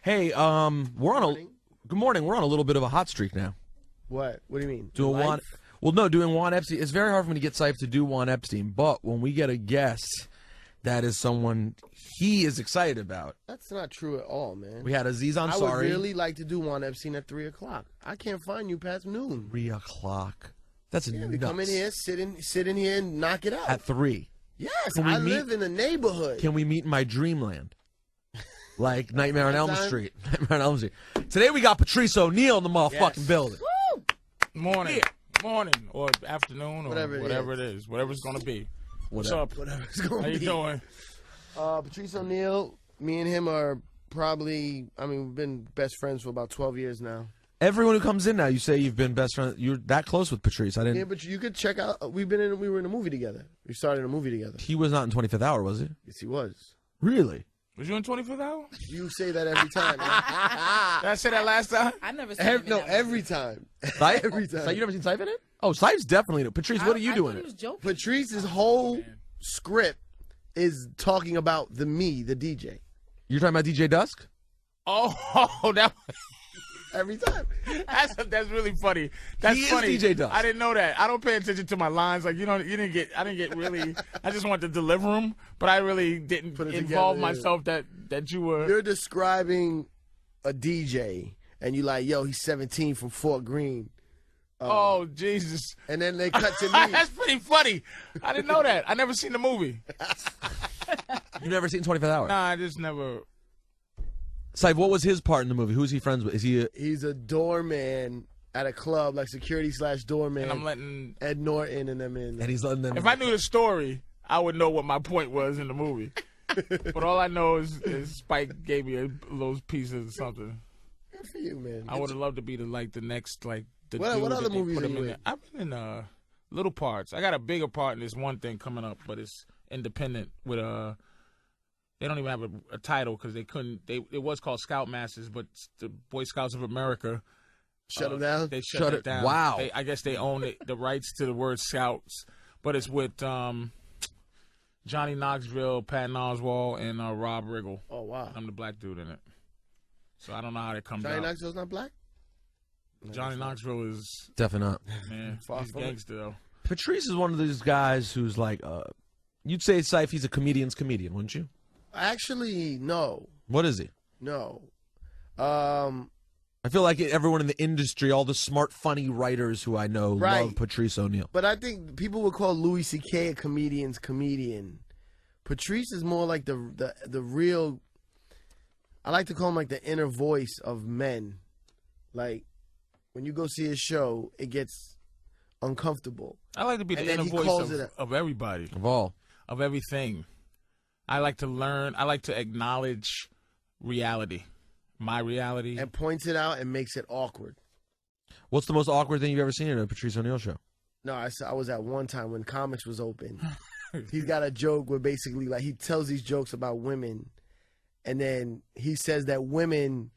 Hey, we're on a good morning. We're on a little bit of a hot streak now. What? What do you mean? Doing Juan. Well, no, doing Juan Epstein. It's very hard for me to get Syfe to do Juan Epstein, but when we get a guest that is someone he is excited about. That's not true at all, man. We had Aziz Ansari. I would really like to do Juan Epstein at 3 o'clock. I can't find you past noon. 3 o'clock. That's nuts. We come in here, sit in here, and knock it out. At 3. Yes, I live in a neighborhood. Can we meet in my dreamland? Like Nightmare on Elm Street. Nightmare on Elm Street. Today we got Patrice O'Neal in the motherfucking building. Woo! Morning. Yeah. Morning or afternoon or whatever it is. Whatever it's going to be. What's up? Whatever it's going to be. How you doing? Patrice O'Neal, me and him are probably, we've been best friends for about 12 years now. Everyone who comes in now, you say you've been best friends. You're that close with Patrice. I didn't. Yeah, but you could check out. We were in a movie together. We started a movie together. He was not in 25th Hour, was he? Yes, he was. Really? Was you in 25th Hour? You say that every time. Did I say that last time? I never seen him. No, every time. Syfe? Every time. So you never seen Syfe in it? Oh, Syfe's definitely in it. Patrice, what are you doing? Patrice's whole script is talking about the DJ. You're talking about DJ Dusk? Oh, that. Every time. That's really funny. That's funny. Is DJ Dusk. I didn't know that. I don't pay attention to my lines. Like I didn't get really. I just want to deliver them, but I really didn't involve myself that you were. You're describing a DJ, and you're like, yo, he's 17 from Fort Greene. Oh Jesus! And then they cut to me. That's pretty funny. I didn't know that. I never seen the movie. You've never seen 25th Hour? Nah, I just never. Syfe, what was his part in the movie? Who's he friends with? Is he? He's a doorman at a club, like security/doorman. And I'm letting Ed Norton and them in. And he's letting them. If I knew the story, I would know what my point was in the movie. But all I know is Spike gave me a little piece of something. Good for you, man. I would have loved to be the next What other movies are you in? I've been in little parts. I got a bigger part in this one thing coming up, but it's independent with They don't even have a title because they couldn't. It was called Scoutmasters, but the Boy Scouts of America shut it down. They shut it down. Wow. I guess they own the rights to the word Scouts, but it's with Johnny Knoxville, Patton Oswalt, and Rob Riggle. Oh wow! I'm the black dude in it, so I don't know how that comes out. Johnny Knoxville's not black. Johnny Knoxville is definitely not. Man, he's gangster though. Patrice is one of those guys who's like, you'd say Syfe, he's a comedian's comedian, wouldn't you? Actually, no. What is he? No. I feel like everyone in the industry, all the smart, funny writers who I know, love Patrice O'Neal. But I think people would call Louis C.K. a comedian's comedian. Patrice is more like the real. I like to call him like the inner voice of men. Like when you go see his show, it gets uncomfortable. I like to be the inner voice of everybody, of everything. I like to learn. I like to acknowledge reality, my reality, and points it out and makes it awkward. What's the most awkward thing you've ever seen in a Patrice O'Neal show? No, I was at one time when comics was open. He's got a joke where basically like he tells these jokes about women, and then he says that women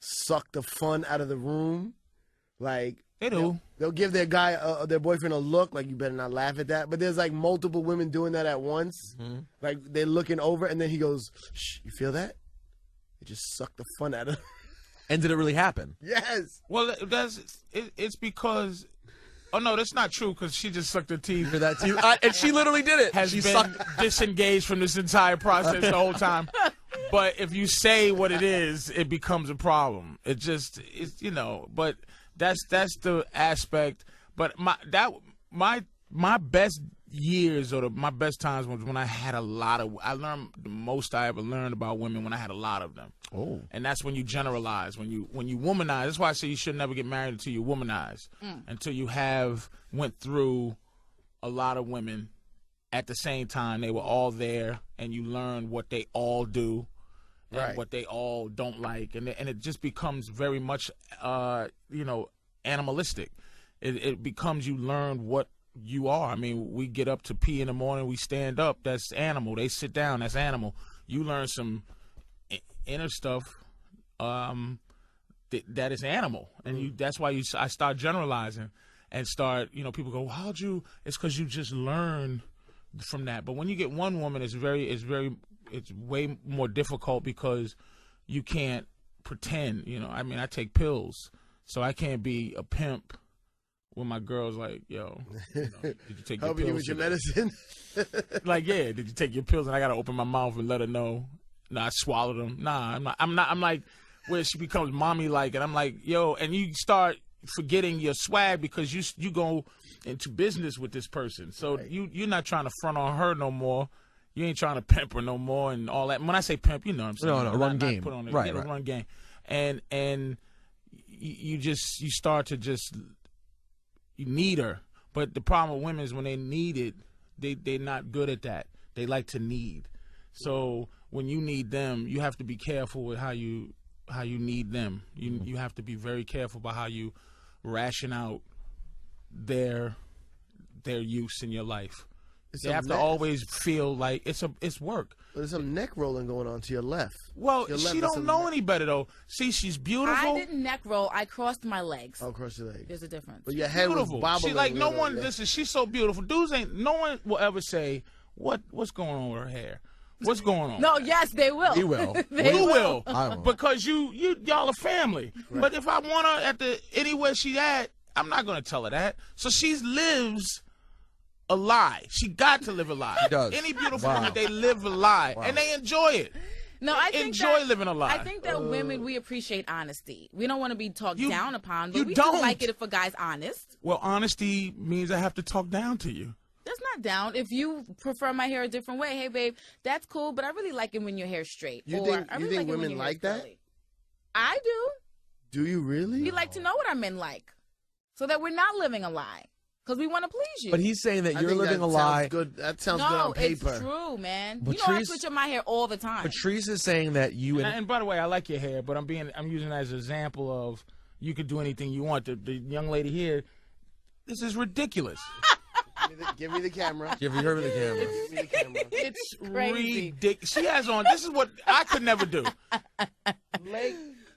suck the fun out of the room. Like they do. They'll give their their boyfriend a look like you better not laugh at that. But there's like multiple women doing that at once. Mm-hmm. Like they're looking over, and then he goes, "Shh, you feel that? It just sucked the fun out of." And did it really happen? Yes. Well, it's because. Oh no, that's not true. Because she just sucked her teeth. For that too, and she literally did it. Has been disengaged from this entire process the whole time. But if you say what it is, it becomes a problem. It's But that's the aspect. But my best years or my best times was when I had a lot of. I learned the most I ever learned about women when I had a lot of them. Oh, and that's when you generalize, when you womanize. That's why I say you should never get married until you womanize, until you went through a lot of women at the same time. They were all there, and you learn what they all do. And what they all don't like, and it just becomes very much, animalistic. It becomes you learn what you are. I mean, we get up to pee in the morning, we stand up. That's animal. They sit down. That's animal. You learn some inner stuff that is animal, and that's why I start generalizing and start. People go, well, how'd you? It's because you just learn from that. But when you get one woman, it's way more difficult because you can't pretend. You know, I mean, I take pills, so I can't be a pimp when my girl's like, yo, did you take your Helping pills you with your today? medicine. Like, yeah, did you take your pills? And I gotta open my mouth and let her know. No, I swallowed them. Nah, I'm not. I'm like, where she becomes mommy like, and I'm like, yo, and you start forgetting your swag because you go into business with this person, so Right. you're not trying to front on her no more. You ain't trying to pimp her no more and all that. When I say pimp, you know what I'm saying. No, run game. Put on Right. run game, and you start to just. You need her, but the problem with women is when they need it, they're not good at that. They like to need. So when you need them, you have to be careful with how you need them. You have to be very careful about how you ration out their use in your life. They have to always feel like it's work. There's some neck rolling going on to your left. Well, Your left she is don't some know neck- any better though. See, she's beautiful. I didn't neck roll. I crossed my legs. Oh, across your leg. There's a difference. But your head was Beautiful. bobbling. She like a no little, one. yeah. Listen, she's so beautiful. Dudes ain't. No one will ever say what's going on with her hair. What's going on? No, yes, they will. He will. They You will, I will. because y'all a family. But if I want her at anywhere she at, I'm not gonna tell her that. So she lives a lie. She got to live a lie. She does. Any beautiful Wow. woman, they live a lie and they enjoy it. No, I think Enjoy that, living a lie. I think that women, we appreciate honesty. We don't want to be talked You- down upon, but you we don't. do like it if a guy's honest. Well, honesty means I have to talk down to you. That's not down. If you prefer my hair a different way, hey, babe, that's cool, but I really like it when your hair's straight. You Or, think- I you really think like it when women your hair's like that? curly. I do. Do you really? We like to know what our men like so that we're not living a lie because we want to please you. But he's saying that I you're think living that a sounds lie. Good. That sounds good no, on paper. it's true, man. You know I Patrice- switch up my hair all the time. Patrice is saying that you And by the way, I like your hair, but I'm using it as an example of you could do anything you want. The young lady here, this is ridiculous. Give me the camera. Give you heard of the camera. Give me the camera. It's crazy. ridiculous. She has on. This is what I could never do.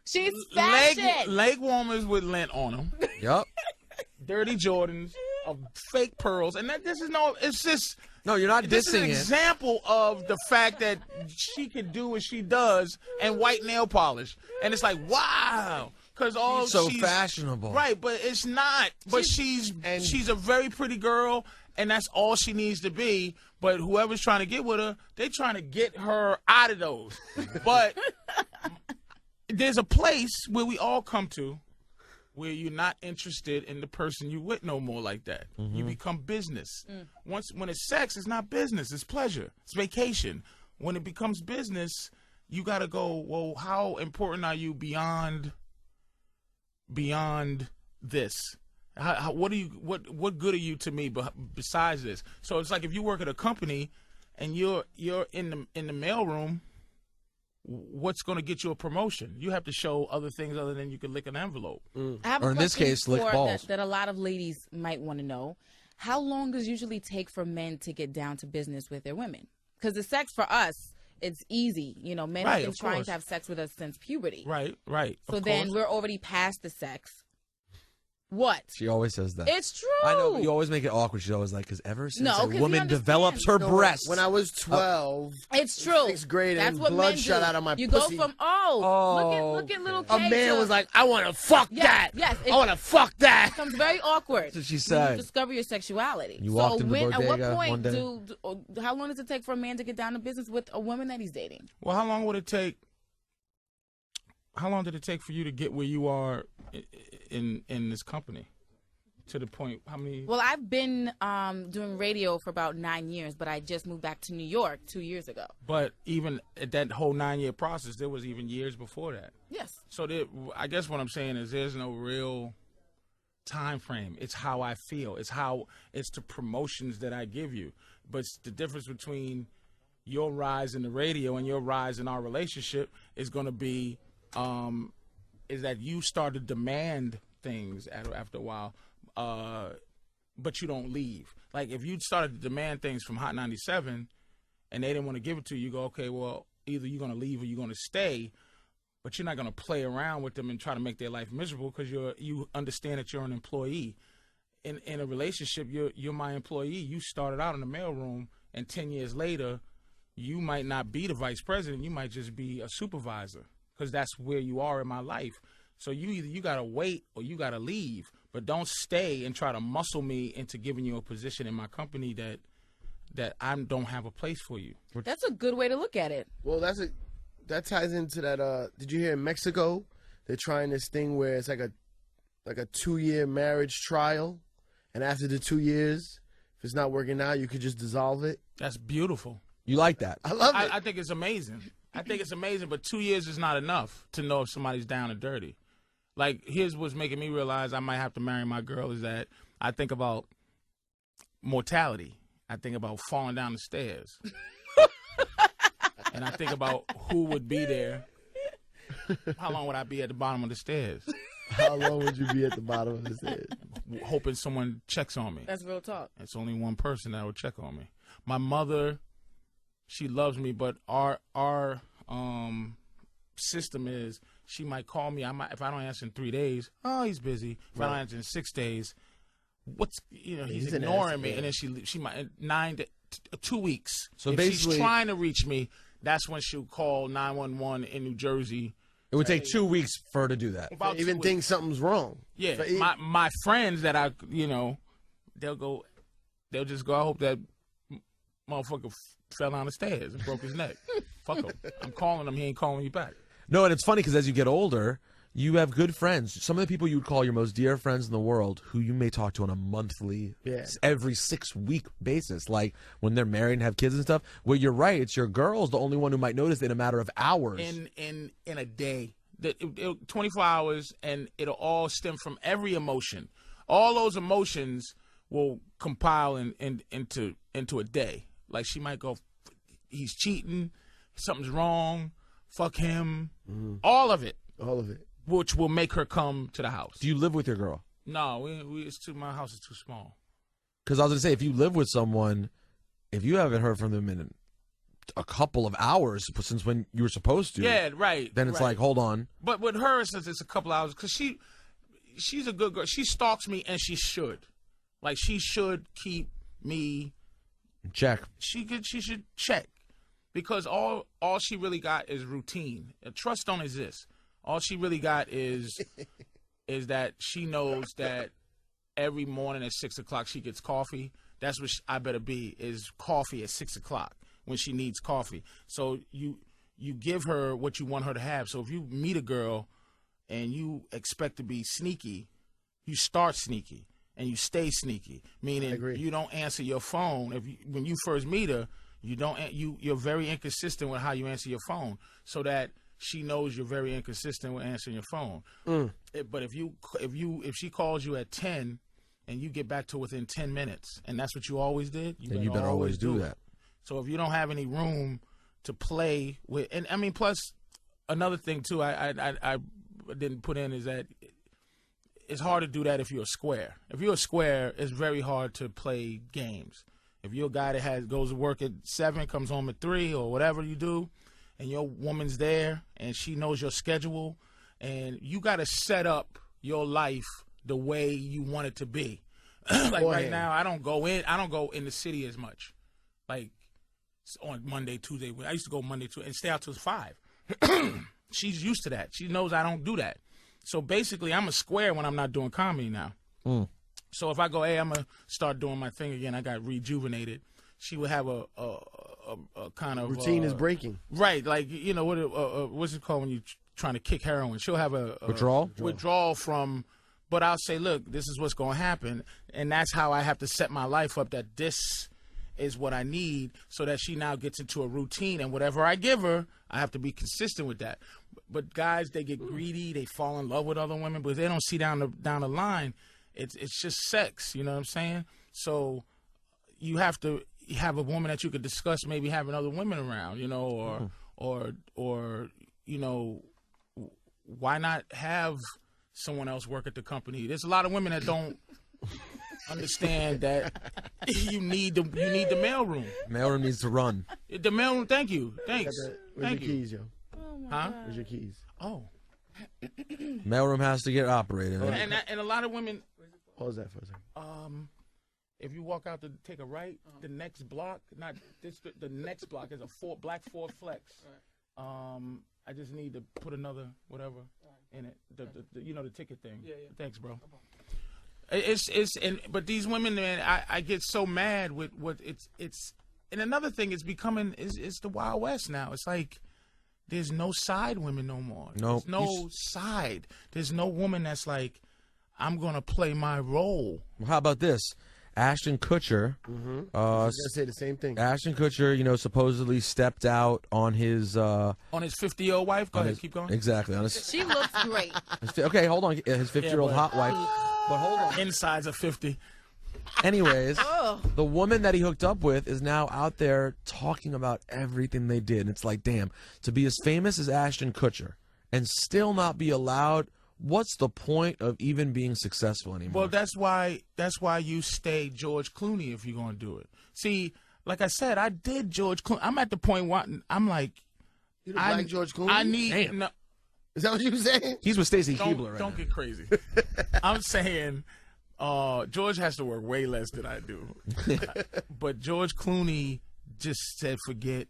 She's fashion. Leg warmers with lint on them. Yup. Dirty Jordans of fake pearls, and this is no. It's just. No, you're not This is an dissing it. example of the fact that she can do what she does and white nail polish, and it's like wow, because all So she's fashionable. right? But it's not. But she's a very pretty girl, and that's all she needs to be. But whoever's trying to get with her, they trying to get her out of those. But there's a place where we all come to where you're not interested in the person you with no more like that. You become business. When it's sex, it's not business, it's pleasure. It's vacation. When it becomes business, you got to go, well, how important are you beyond this? What good are you to me besides this? So it's like if you work at a company and you're in the mailroom, what's going to get you a promotion? You have to show other things other than you can lick an envelope. I have Or a in this question case, lick for- balls. That a lot of ladies might want to know. How long does it usually take for men to get down to business with their women? Because the sex for us, it's easy. You know, men Right, have been of trying course. to have sex with us since puberty. Right. So of then course. we're already past the sex. What? She always says that. It's true. I know, but you always make it awkward. She's always like, because ever since No, a 'cause you woman understand. develops her No, breasts. When I was 12, It's true. sixth grade, That's and what blood men shot do. out of my you pussy. go from look at little a K man to- was like, I want to fuck Yes, that. yes, I want to fuck that. becomes very awkward. That's what she when said. you discover your sexuality. You walked in the at what bodega point one day. how long does it take for a man to get down to business with a woman that he's dating? Well, how long would it take? How long did it take for you to get where you are in this company? To the point, how many? Well, I've been doing radio for about 9 years, but I just moved back to New York 2 years ago. But even at that whole 9-year process, there was even years before that. Yes. So I guess what I'm saying is there's no real time frame. It's how I feel. It's the promotions that I give you. But the difference between your rise in the radio and your rise in our relationship is going to be is that you start to demand things after a while, but you don't leave. Like if you started to demand things from Hot 97 and they didn't want to give it to you, you go, okay, well, either you're going to leave or you're going to stay. But you're not going to play around with them and try to make their life miserable because you understand that you're an employee. In a relationship, you're my employee. You started out in the mailroom, and 10 years later, you might not be the vice president. You might just be a supervisor because that's where you are in my life. So you gotta wait or you gotta leave, but don't stay and try to muscle me into giving you a position in my company that I don't have a place for you. That's a good way to look at it. Well, that ties into that. Did you hear in Mexico they're trying this thing where it's like a 2-year marriage trial, and after the 2 years, if it's not working out, you could just dissolve it. That's beautiful. You like that? I love it. I think it's amazing. I think it's amazing, but 2 years is not enough to know if somebody's down and dirty. Like, here's what's making me realize I might have to marry my girl is that I think about mortality. I think about falling down the stairs. And I think about who would be there. How long would I be at the bottom of the stairs? How long would you be at the bottom of the stairs? Hoping someone checks on me. That's real talk. It's only one person that would check on me. My mother, she loves me, but our system is she might call me. If I don't answer in 3 days, oh, he's busy. If I don't answer in 6 days, he's ignoring me. And then she might 2 weeks. So if basically, she's trying to reach me, that's when she'll call 911 in New Jersey. it would take 2 weeks for her to do that. About 2 Even weeks. think something's wrong. Yeah, So my friends that they'll just go, I hope that motherfucker fell down the stairs and broke his neck. Fuck him. I'm calling him. He ain't calling you back. No, and it's funny because as you get older, you have good friends. Some of the people you would call your most dear friends in the world who you may talk to on a monthly, every 6-week basis, like when they're married and have kids and stuff. Well, you're right. It's your girl's the only one who might notice in a matter of hours. In a day. 24 hours, and it'll all stem from every emotion. All those emotions will compile into a day. Like she might go, he's cheating, something's wrong, fuck him, all of it. All of it. Which will make her come to the house. Do you live with your girl? No, my house is too small. Because I was going to say, if you live with someone, if you haven't heard from them in a couple of hours since when you were supposed to, yeah, right. then it's right. like, hold on. But with her, since it's a couple hours, because she's a good girl. She stalks me, and she should. Like, she should keep me. Check. She should check. Because all she really got is routine. Trust don't exist. All she really got is that she knows that every morning at 6 o'clock she gets coffee. That's what I better be, is coffee at 6 o'clock when she needs coffee. So you give her what you want her to have. So if you meet a girl and you expect to be sneaky, you start sneaky and you stay sneaky. Meaning you don't answer your phone. When you first meet her, you're very inconsistent with how you answer your phone, so that she knows you're very inconsistent with answering your phone. But if she calls you at 10 and you get back to within 10 minutes, and that's what you always did, you better always do that. So if you don't have any room to play with, and I mean, plus another thing too, I didn't put in is that it's hard to do that if you're a square. If you're a square, it's very hard to play games. If you're a guy that goes to work at 7, comes home at 3, or whatever you do, and your woman's there and she knows your schedule, and you got to set up your life the way you want it to be. Like right now, I don't go in the city as much. Like on Monday, Tuesday. I used to go Monday, Tuesday, and stay out till 5. She's used to that. She knows I don't do that. So basically, I'm a square when I'm not doing comedy now. So if I go, hey, I'm gonna start doing my thing again, I got rejuvenated. She would have a kind of routine is breaking. Right, like what's it called when you trying to kick heroin? She'll have a withdrawal from. But I'll say, look, this is what's going to happen, and that's how I have to set my life up. That this is what I need, so that she now gets into a routine, and whatever I give her, I have to be consistent with that. But guys, they get greedy, they fall in love with other women, but they don't see down the line. It's just sex, you know what I'm saying? So you have to have a woman that you could discuss maybe having other women around, or why not have someone else work at the company? There's a lot of women that don't understand that you need the mailroom. Mailroom needs to run. The mailroom. Thank you. Thanks. Where's your keys, yo? Huh? Where's your keys? Oh. Mailroom has to get operated. And a lot of women. What was that for a second? If you walk out to take a right, the next block, not this, the next block is a black Ford Flex. I just need to put another whatever in it. The ticket thing. Yeah. Thanks, bro. But these women, man, I get so mad with what it's. And another thing is becoming is the Wild West now. It's like there's no side women no more. Nope. There's no side. There's no woman that's like, I'm gonna play my role. Well, how about this? Ashton Kutcher. I was gonna say the same thing. Ashton Kutcher, supposedly stepped out on his 50-year-old wife. Go ahead, keep going. Exactly. She looks great. Okay, hold on. His 50-year-old hot wife. But hold on. Insides of 50. Anyways, the woman that he hooked up with is now out there talking about everything they did. And it's like, damn, to be as famous as Ashton Kutcher and still not be allowed. What's the point of even being successful anymore? Well, that's why you stay George Clooney if you're gonna do it. See, like I said, I did George Clooney. I'm at the point where I'm like, You don't like George Clooney? I need. No, is that what you were saying? He's with Stacey Keebler right Don't now. get crazy. I'm saying George has to work way less than I do. But George Clooney just said forget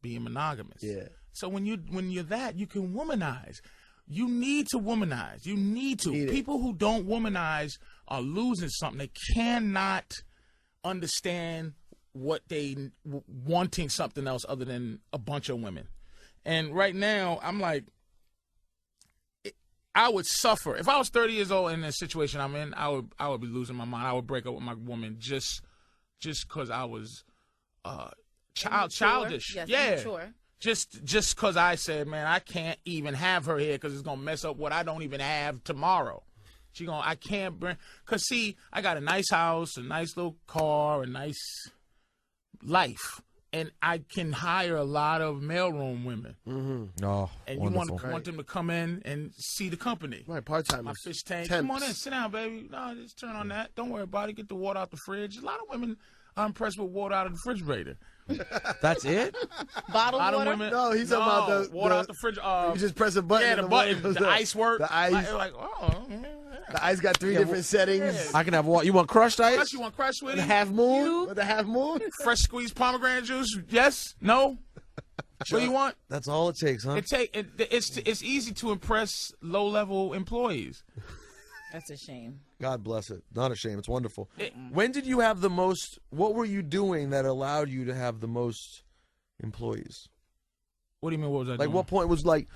being monogamous. Yeah. So when you're that, you can womanize. You need to womanize. You need to. People who don't womanize are losing something. They cannot understand what they wanting something else other than a bunch of women. And right now, I'm like, I would suffer if I was 30 years old in the situation I'm in. I would be losing my mind. I would break up with my woman just because I was childish. Yes, yeah. immature. Just because I said, man, I can't even have her here because it's gonna mess up what I don't even have tomorrow. I can't bring. Cause see, I got a nice house, a nice little car, a nice life, and I can hire a lot of mailroom women. Mm-hmm. Oh, and wonderful. you want them to come in and see the company. Right, part-timers. My fish tank. Temps. Come on in, sit down, baby. No, just turn on that. Don't worry about it. Get the water out the fridge. A lot of women are impressed with water out of the refrigerator. That's it? Bottled water? Women, No, he's talking about the water out the fridge. you just press a button. Yeah, and the button, water the goes up. ice work. The ice. Like oh. The ice got three different settings. Yeah. I can have what? You want crushed ice? Crush, you want crush with The it? half moon. With the half moon. Fresh squeezed pomegranate juice? Yes? No? What do you want? That's all it takes, huh? It's easy to impress low level employees. That's a shame. God bless it. Not a shame. It's wonderful. When did you have the most? What were you doing that allowed you to have the most employees? What do you mean? What was I doing? Like, what point was like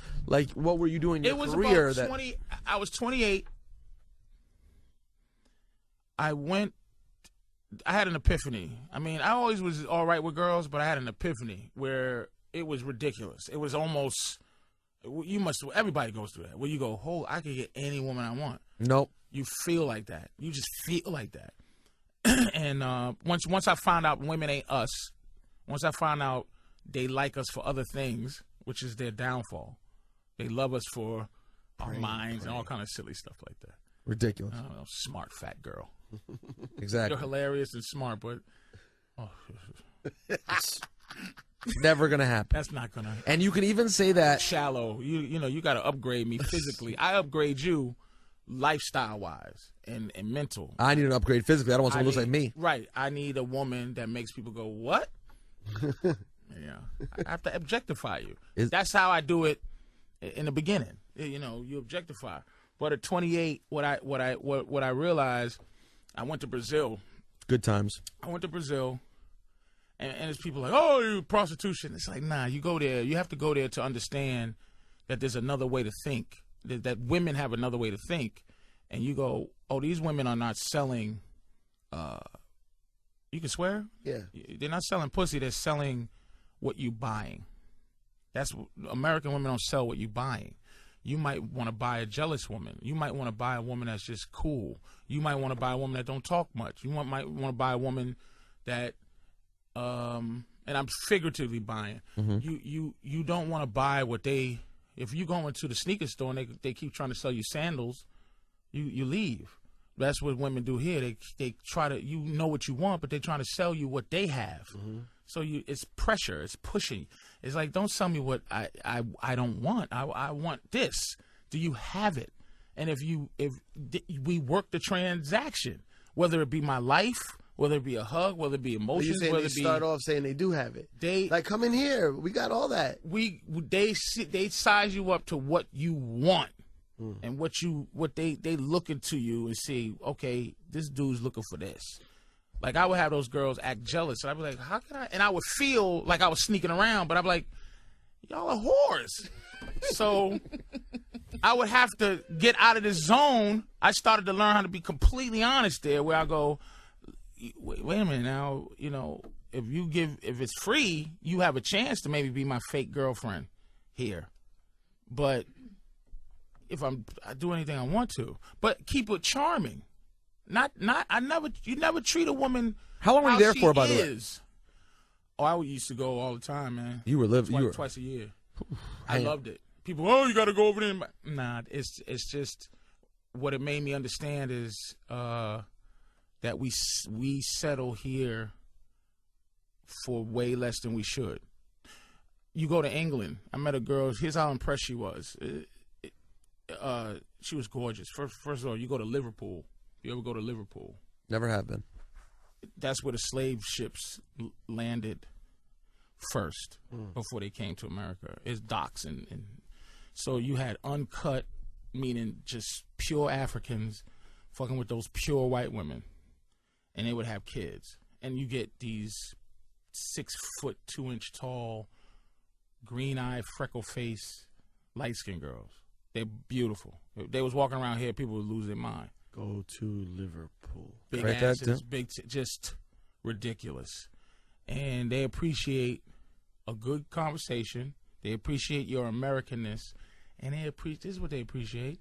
what were you doing in your It was career about 20. I was 28. I had an epiphany. I mean, I always was all right with girls, but I had an epiphany where it was ridiculous. It was almost, everybody goes through that. Where you go, I can get any woman I want. Nope. You feel like that. You just feel like that. And once I found out women ain't us, once I found out they like us for other things, which is their downfall. They love us for our minds and all kind of silly stuff like that. Ridiculous. I don't know, smart fat girl. Exactly. You're hilarious and smart, but It's never gonna happen. that's not gonna. And you can even say that. Shallow. You got to upgrade me physically. I upgrade you lifestyle wise and mental. I need an upgrade physically. I don't want someone who looks like me. Right. I need a woman that makes people go, what? Yeah. I have to objectify you. That's how I do it in the beginning. You objectify. But at 28, what I realized, I went to Brazil. Good times. I went to Brazil, and there's people like, oh, you prostitution. It's like, nah, you go there. You have to go there to understand that there's another way to think, that women have another way to think. And you go, oh, these women are not selling, you can swear? Yeah. They're not selling pussy. They're selling what you buying. American women don't sell what you buying. You might want to buy a jealous woman. You might want to buy a woman that's just cool. You might want to buy a woman that don't talk much. Might want to buy a woman that, and I'm figuratively buying. Mm-hmm. You don't want to buy what they. If you go into the sneaker store and they keep trying to sell you sandals, you leave. That's what women do here. They try to, what you want, but they're trying to sell you what they have. Mm-hmm. So it's pressure. It's pushing. It's like, don't sell me what I don't want. I want this. Do you have it? And if we work the transaction, whether it be my life, whether it be a hug, whether it be emotions, saying whether they it be start off saying they do have it. they Like, come in here. We got all that. they size you up to what you want and what they look into you and see. Okay, this dude's looking for this. Like, I would have those girls act jealous, and I'd be like, how can I? And I would feel like I was sneaking around, but I'd be like, y'all are whores. So I would have to get out of this zone. I started to learn how to be completely honest there, where I go, wait a minute now, you know, if it's free, you have a chance to maybe be my fake girlfriend here. But if I do anything I want to, but keep it charming. You never treat a woman. How long were you there for, by the way? Oh, I used to go all the time, man. You were twice a year. I loved it. People, oh, you got to go over there. Nah, it's just what it made me understand is that we settle here for way less than we should. You go to England. I met a girl. Here's how impressed she was. She was gorgeous. First of all, you go to Liverpool. You ever go to Liverpool? Never have been. That's where the slave ships landed first before they came to America. It's docks. And so you had uncut, meaning just pure Africans fucking with those pure white women. And they would have kids. And you get these 6 foot 2 inch tall, green-eyed, freckle-faced, light-skinned girls. They're beautiful. If they was walking around here, people would lose their mind. Go to Liverpool. Big asses, just ridiculous. And they appreciate a good conversation. They appreciate your Americanness. And this is what they appreciate,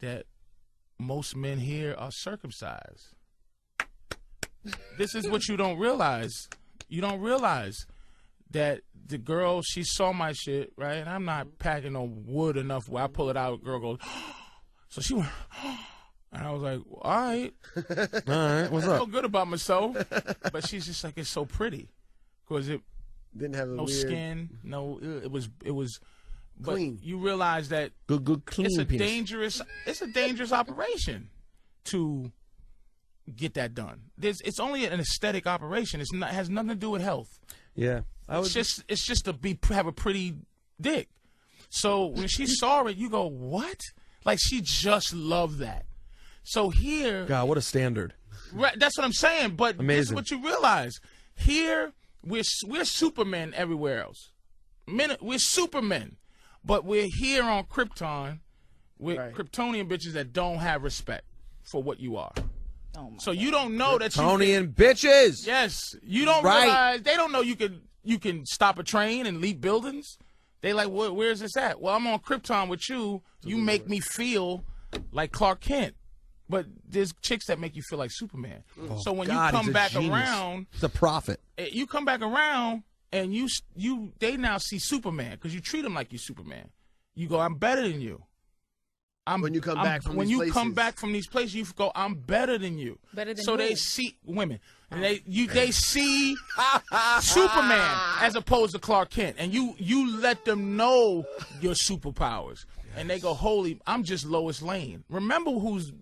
that most men here are circumcised. This is what you don't realize. You don't realize that the girl, she saw my shit, right? And I'm not packing no wood enough where I pull it out, girl goes, so she went, and I was like, all right. All right, what's up? I feel good about myself. But she's just like, it's so pretty. Because it didn't have no skin, it was but clean. You realize that good clean it's a dangerous operation to get that done. It's only an aesthetic operation. It has nothing to do with health. Yeah. It's just to have a pretty dick. So when she saw it, you go, what? Like, she just loved that. So here, God, what a standard. Right, that's what I'm saying. But amazing. This is what you realize. Here, we're supermen everywhere else. We're supermen, but we're here on Krypton with Kryptonian bitches that don't have respect for what you are. Oh my so God. You don't know that Kryptonian bitches. Yes, you don't realize. They don't know you can stop a train and leap buildings. They like, where's this at? Well, I'm on Krypton with you. You make me feel like Clark Kent. But there's chicks that make you feel like Superman. Oh, so when God, you come back around, it's a prophet. You come back around and they now see Superman because you treat them like you Superman. You go, I'm better than you. When you come back from these places, you go, I'm better than you. Better than so who? they see women. And they see Superman as opposed to Clark Kent, and you let them know your superpowers. And they go, holy, I'm just Lois Lane. Remember who's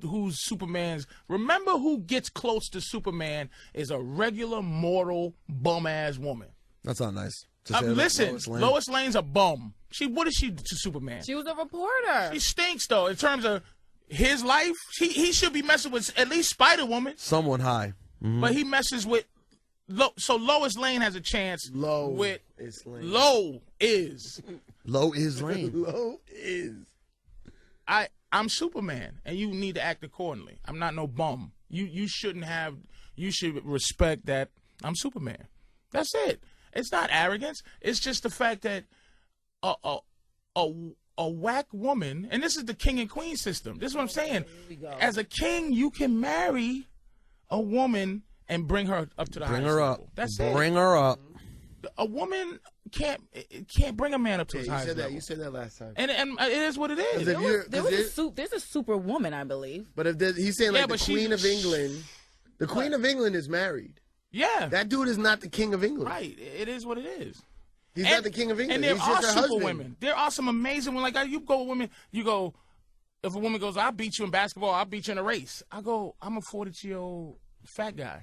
Superman's. Remember who gets close to Superman is a regular mortal bum-ass woman. That's not nice. Listen, Lois Lane's a bum. What is she to Superman? She was a reporter. She stinks, though, in terms of his life. He should be messing with at least Spider-Woman. Someone high. Mm-hmm. But he messes with... So Lois Lane has a chance with... Low is Lane. Low is. I'm Superman, and you need to act accordingly. I'm not no bum. You shouldn't have... You should respect that I'm Superman. That's it. It's not arrogance. It's just the fact that a whack woman, and this is the king and queen system. This is what I'm saying. As a king, you can marry a woman and bring her up to the highest level. That's it. Bring her up. A woman can't bring a man up to his highest level. You said that last time. And it is what it is. There's a superwoman, I believe. But if he's saying like the Queen of England, the Queen of England is married. Yeah. That dude is not the King of England. Right. It is what it is. He's not the King of England. And there He's are just her super husband. women. There are some amazing women. Like, you go with women, you go, if a woman goes, I'll beat you in basketball, I'll beat you in a race. I go, I'm a 42-year-old fat guy.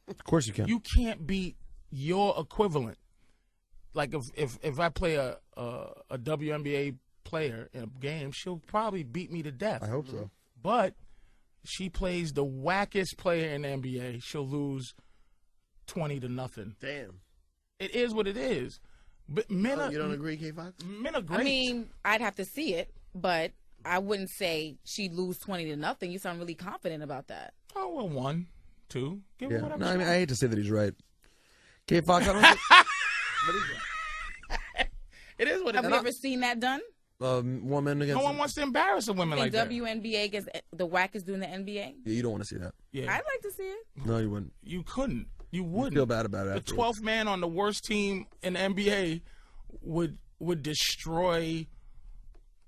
Of course you can. You can't beat your equivalent. Like if I play a WNBA player in a game, she'll probably beat me to death. I hope so. But she plays the wackest player in the NBA, she'll lose 20-0. Damn. It is what it is. But men are, you don't agree, K Fox? Men are great. I mean, I'd have to see it, but I wouldn't say she'd lose 20-0. You sound really confident about that. Oh well, 1, 2. Give her whatever. No, I mean, I hate to say that he's right. K Fox, I don't think. It is what it is. Have we ever seen that done? Woman against. No one wants to embarrass a woman like that. WNBA against the whack is doing the NBA? Yeah, you don't want to see that. Yeah. I'd like to see it. No, you wouldn't. You couldn't. You wouldn't. Feel bad about it. The 12th man on the worst team in the NBA would destroy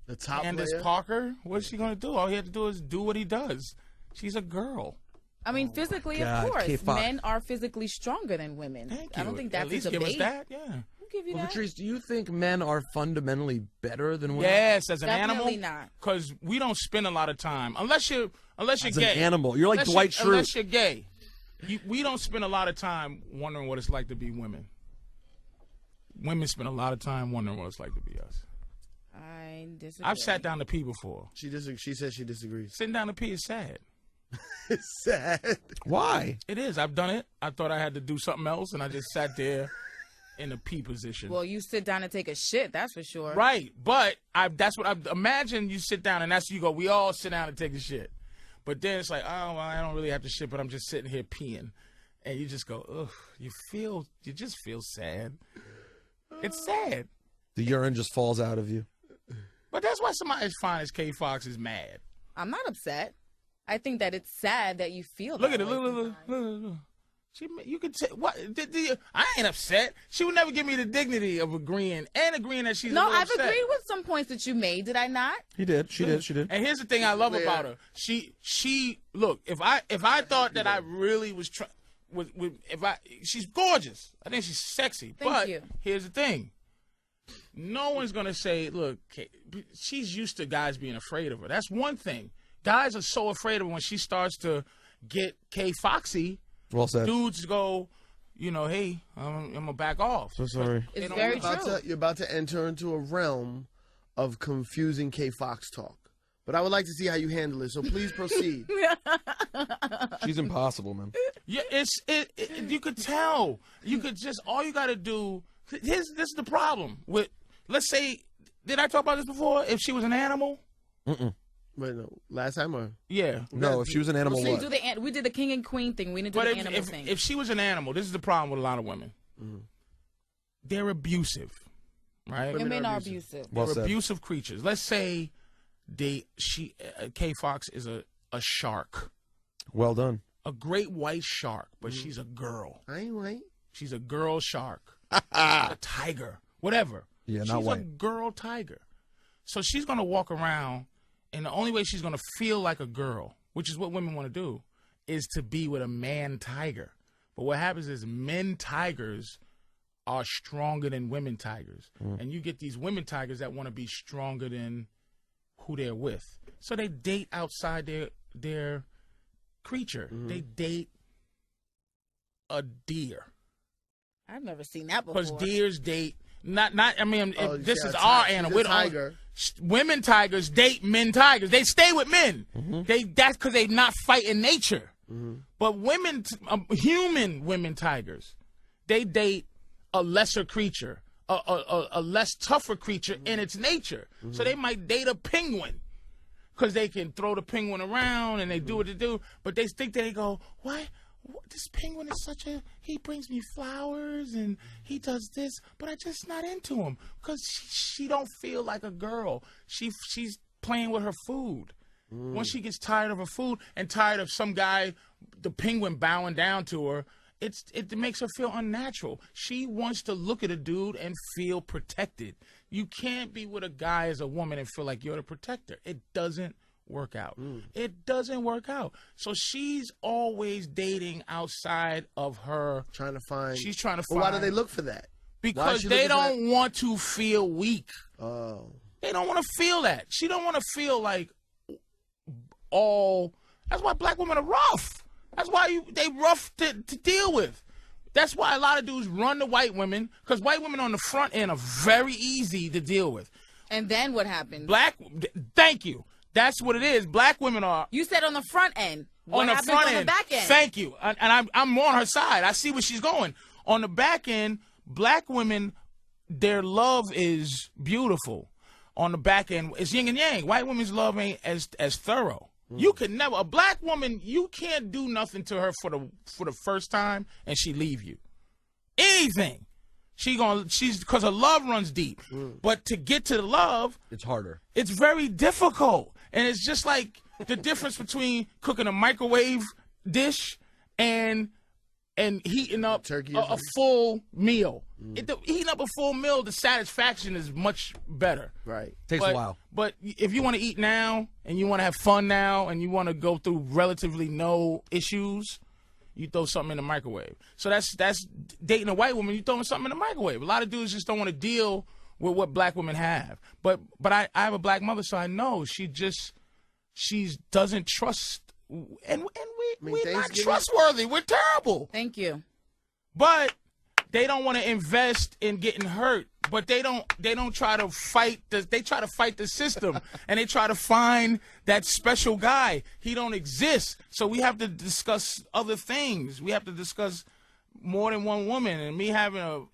The top Candace player? Parker. What's she gonna do? All he had to do is do what he does. She's a girl. I mean, physically, God, of course. K-Fox. Men are physically stronger than women. Thank you. I don't think that's At least a debate. give us that. Yeah. I'll give you Well, that. Patrice, do you think men are fundamentally better than women? Yes, as an Definitely animal. not. Because we don't spend a lot of time unless you're As gay. an animal, you're like Unless Dwight Schrute. Unless you're gay, we don't spend a lot of time wondering what it's like to be women. Women spend a lot of time wondering what it's like to be us. I disagree. I've sat down to pee before. She says she disagrees. Sitting down to pee is sad. It's sad. Why? It is. I've done it. I thought I had to do something else, and I just sat there in a pee position. Well, you sit down and take a shit, that's for sure. Right, but that's what I imagine. You sit down, and that's you go. We all sit down and take a shit, but then it's like, oh, well, I don't really have to shit, but I'm just sitting here peeing, and you just go, ugh. You just feel sad. It's sad, The urine just falls out of you. but that's why somebody as fine as K Fox is mad. I'm not upset. I think that it's sad that you feel Look that at it. way Look. sometimes. You could say what? I ain't upset. She would never give me the dignity of agreeing that she's. No, a little I've upset. agreed with some points that you made. Did I not? He did. She did. And here's the thing I love about her. She look. If I thought that I really was she's gorgeous. I think she's sexy. Thank you. Here's the thing. No one's gonna say, look, she's used to guys being afraid of her. That's one thing. Guys are so afraid of her when she starts to get K Foxy. Well said. Dudes go, hey, I'm gonna back off. So sorry. It's don't very know. true. You're about to enter into a realm of confusing K Fox talk. But I would like to see how you handle it. So please proceed. She's impossible, man. Yeah, you could tell. You could just all you got to do. This is the problem with. Let's say, did I talk about this before? If she was an animal. Wait, no. Last time or? Yeah. No, if she was an animal, We, what? we did the king and queen thing. We didn't do But the animal thing. if she was an animal, this is the problem with a lot of women. They're abusive, right? Women are abusive. Well They're said. abusive creatures. Let's say K Fox is a shark, Well done. a great white shark, but she's a girl. I ain't white. She's a girl shark, a tiger, whatever. Yeah, she's not a white. girl tiger. So she's gonna walk around, and the only way she's gonna feel like a girl, which is what women want to do, is to be with a man tiger. But what happens is men tigers are stronger than women tigers, and you get these women tigers that want to be stronger than who they're with. So they date outside their creature. They date a deer. I've never seen that before. Because deers date not. I mean, this she's is a our she's animal. a tiger. Women tigers date men tigers. They stay with men. That's because they not fighting nature. But women, human women tigers, they date a lesser creature, a less tougher creature in its nature. So they might date a penguin because they can throw the penguin around and they do what they do. But they think they go, why? This penguin is he brings me flowers and he does this, but I just not into him because she don't feel like a girl. She's playing with her food. Once she gets tired of her food and tired of some guy, the penguin bowing down to her, it makes her feel unnatural. She wants to look at a dude and feel protected. You can't be with a guy as a woman and feel like you're the protector. It doesn't work out. It doesn't work out. So she's always dating outside of her. Trying to find. She's trying to But find. why do they look for that? Why is Because she they looking for don't want to feel weak. Oh. They don't want to feel that. She don't want to feel like all. That's why black women are rough. That's why they rough to deal with. That's why a lot of dudes run to white women, because white women on the front end are very easy to deal with. And then what happens? Thank you. That's what it is. Black women are. You said on the front end. What On the happens front on end. the back end? Thank you. And I'm on her side. I see where she's going. On the back end, black women, their love is beautiful. On the back end, it's yin and yang. White women's love ain't as thorough. You could never, a black woman, you can't do nothing to her for the first time and she leave you. Anything. She's because her love runs deep. But to get to the love, it's harder. It's very difficult. And it's just like the difference between cooking a microwave dish and heating up a full meal. Heating up a full meal, the satisfaction is much better. Right. Takes a while. But if you want to eat now and you want to have fun now and you want to go through relatively no issues, you throw something in the microwave. So that's dating a white woman, you throwing something in the microwave. A lot of dudes just don't want to deal with what black women have. But I have a black mother, so I know she doesn't trust. And we're not trustworthy. We're terrible. Thank you. But they don't want to invest in getting hurt. But they don't try to fight they try to fight the system and they try to find that special guy. He don't exist. So we have to discuss other things. We have to discuss more than one woman. And me having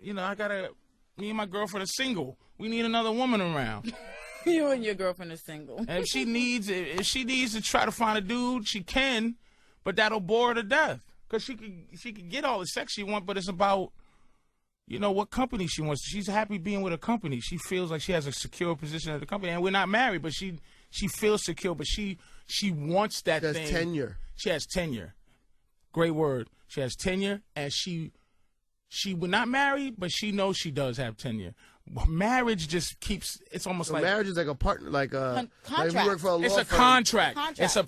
me and my girlfriend are single. We need another woman around. You and your girlfriend are single. And if she needs to try to find a dude, she can, but that'll bore her to death. Because she could get all the sex she wants, but it's about, what company she wants. She's happy being with a company. She feels like she has a secure position at the company. And we're not married, but she feels secure, but she wants that thing. She has tenure. She has tenure. Great word. She has tenure, and she would not marry, but she knows she does have tenure. Marriage just keeps. It's almost like marriage is like a partner, like a contract. Like we work for a law it's a firm. Contract.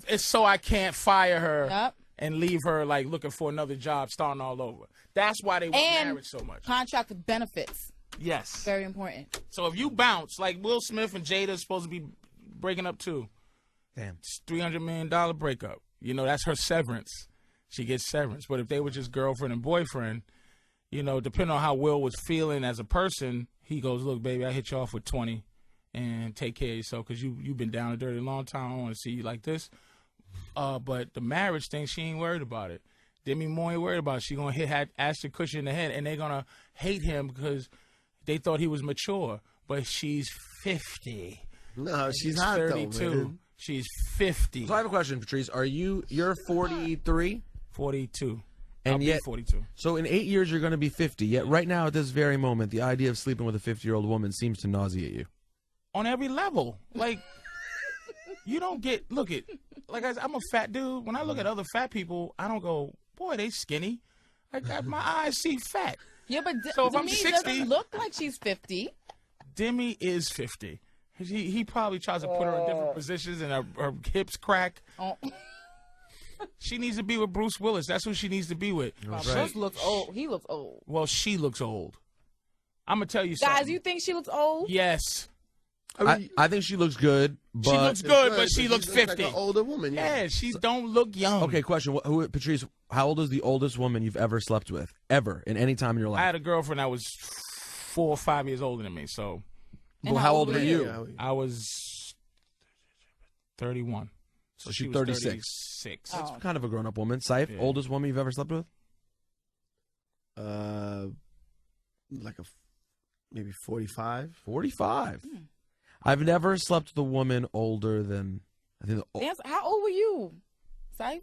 It's so I can't fire her and leave her like looking for another job, starting all over. That's why they want marriage so much. Contract with benefits. Yes, very important. So if you bounce, like Will Smith and Jada is supposed to be breaking up too. Damn, it's $300 million breakup. That's her severance. She gets severance. But if they were just girlfriend and boyfriend, depending on how Will was feeling as a person. He goes, look, baby, I hit you off with 20 and take care of yourself because you've been down and dirty a long time. I don't want to see you like this. But the marriage thing, she ain't worried about it. Demi Moore ain't worried about it. She going to hit Ashton Kutcher in the head, and they're going to hate him because they thought he was mature. But she's 50. No, she's hot 32. Though, man. She's 50. So I have a question, Patrice. You're 43? 42. And I'll yet, be 42. So in 8 years, you're going to be 50. Yet right now, at this very moment, the idea of sleeping with a 50-year-old woman seems to nauseate you. On every level. Like, you don't get, like I'm a fat dude. When I look at other fat people, I don't go, boy, they skinny. My eyes see fat. Yeah, but so if I'm Demi 60, doesn't look like she's 50. Demi is 50. He probably tries to put her in different positions and her hips crack. Oh. She needs to be with Bruce Willis. That's who she needs to be with. Bruce looks old. He looks old. Well, she looks old. I'm going to tell you something. Guys, you think she looks old? Yes. I think she looks good. But she looks good, but she looks 50. Like an older woman. Yeah, she don't look young. Okay, question. Patrice, how old is the oldest woman you've ever slept with? Ever, in any time in your life? I had a girlfriend that was 4 or 5 years older than me, so. Well, how old were you? I was 31. So she's 36. 36. That's kind of a grown-up woman. Saif, oldest woman you've ever slept with? Maybe 45. 45. I've never slept with a woman older than, I think. How old were you, Saif?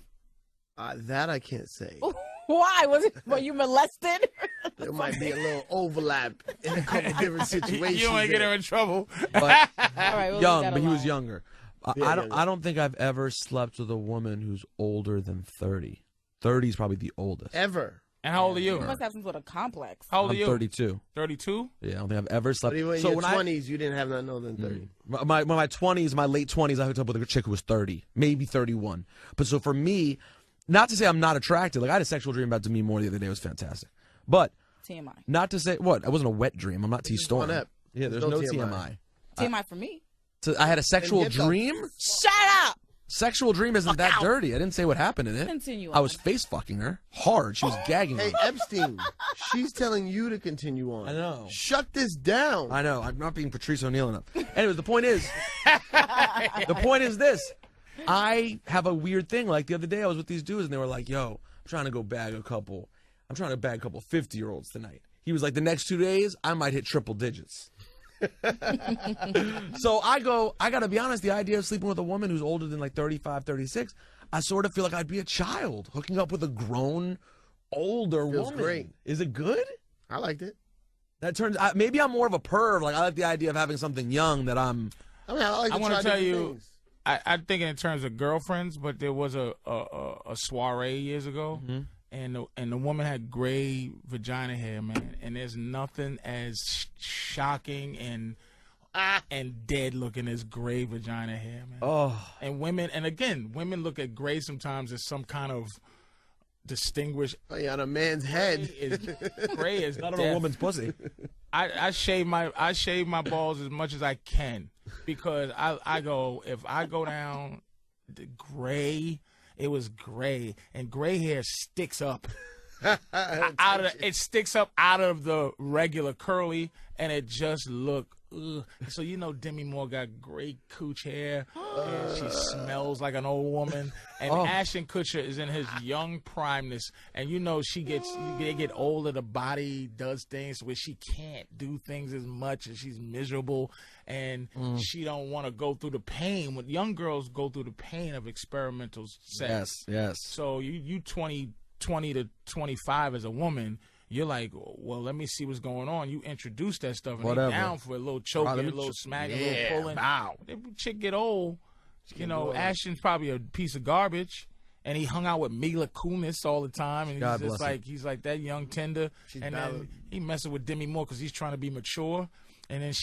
That I can't say. Why? Were you molested? There might be a little overlap in a couple different situations. You might get her in trouble. But all right, young, but he was younger. I don't think I've ever slept with a woman who's older than 30. 30 is probably the oldest. Ever. And how old are you? You must have some sort of complex. How old are you? 32. 32? Yeah, I don't think I've ever slept. But in your 20s, you didn't have nothing older than 30. My 20s, my late 20s, I hooked up with a chick who was 30, maybe 31. But so for me, not to say I'm not attracted. Like I had a sexual dream about Demi Moore the other day. It was fantastic. But TMI. Not to say what? It wasn't a wet dream. I'm not T-Storm. Yeah, there's no TMI. TMI for me. So I had a sexual dream? Shut up! Sexual dream isn't that dirty. I didn't say what happened in it. Continue I was on. face fucking her hard. She was gagging Hey, me. Epstein, she's telling you to continue on. I know. Shut this down. I know. I'm not being Patrice O'Neal enough. Anyways, the point is this. I have a weird thing. Like the other day, I was with these dudes, and they were like, "Yo, I'm trying to go bag a couple. I'm trying to bag a couple 50-year-olds tonight." He was like, "The next 2 days, I might hit triple digits." So I got to be honest, the idea of sleeping with a woman who's older than like 35, 36, I sort of feel like I'd be a child hooking up with a grown, older Feels woman. great. Is it good? I liked it. That turns maybe I'm more of a perv. Like I like the idea of having something young that I'm. I mean, I like to want to try tell different you, things. I think in terms of girlfriends, but there was a soiree years ago, and the woman had gray vagina hair, man, and there's nothing as shocking and dead looking as gray vagina hair, man. Oh, And women look at gray sometimes as some kind of distinguished. Oh, yeah, on a man's head. Gray is not on death. a woman's pussy. I shave my balls as much as I can because I go, if I go down the gray, it was gray, and gray hair sticks up it sticks up out of the regular curly, and it just look. Ugh. So Demi Moore got great cooch hair, and she smells like an old woman. And Ashton Kutcher is in his young primeness, and they get older. The body does things where she can't do things as much, and she's miserable, and she don't want to go through the pain. When young girls go through the pain of experimental sex, Yes. So you 20 to 25 as a woman. You're like, well, let me see what's going on. You introduce that stuff, and Whatever. they down for a little choking, a little smacking, a little pulling. Wow. The chick get old. Ashton's probably a piece of garbage, and he hung out with Mila Kunis all the time, and God he's just bless like he's like that young tender, and then he messing with Demi Moore because he's trying to be mature, and then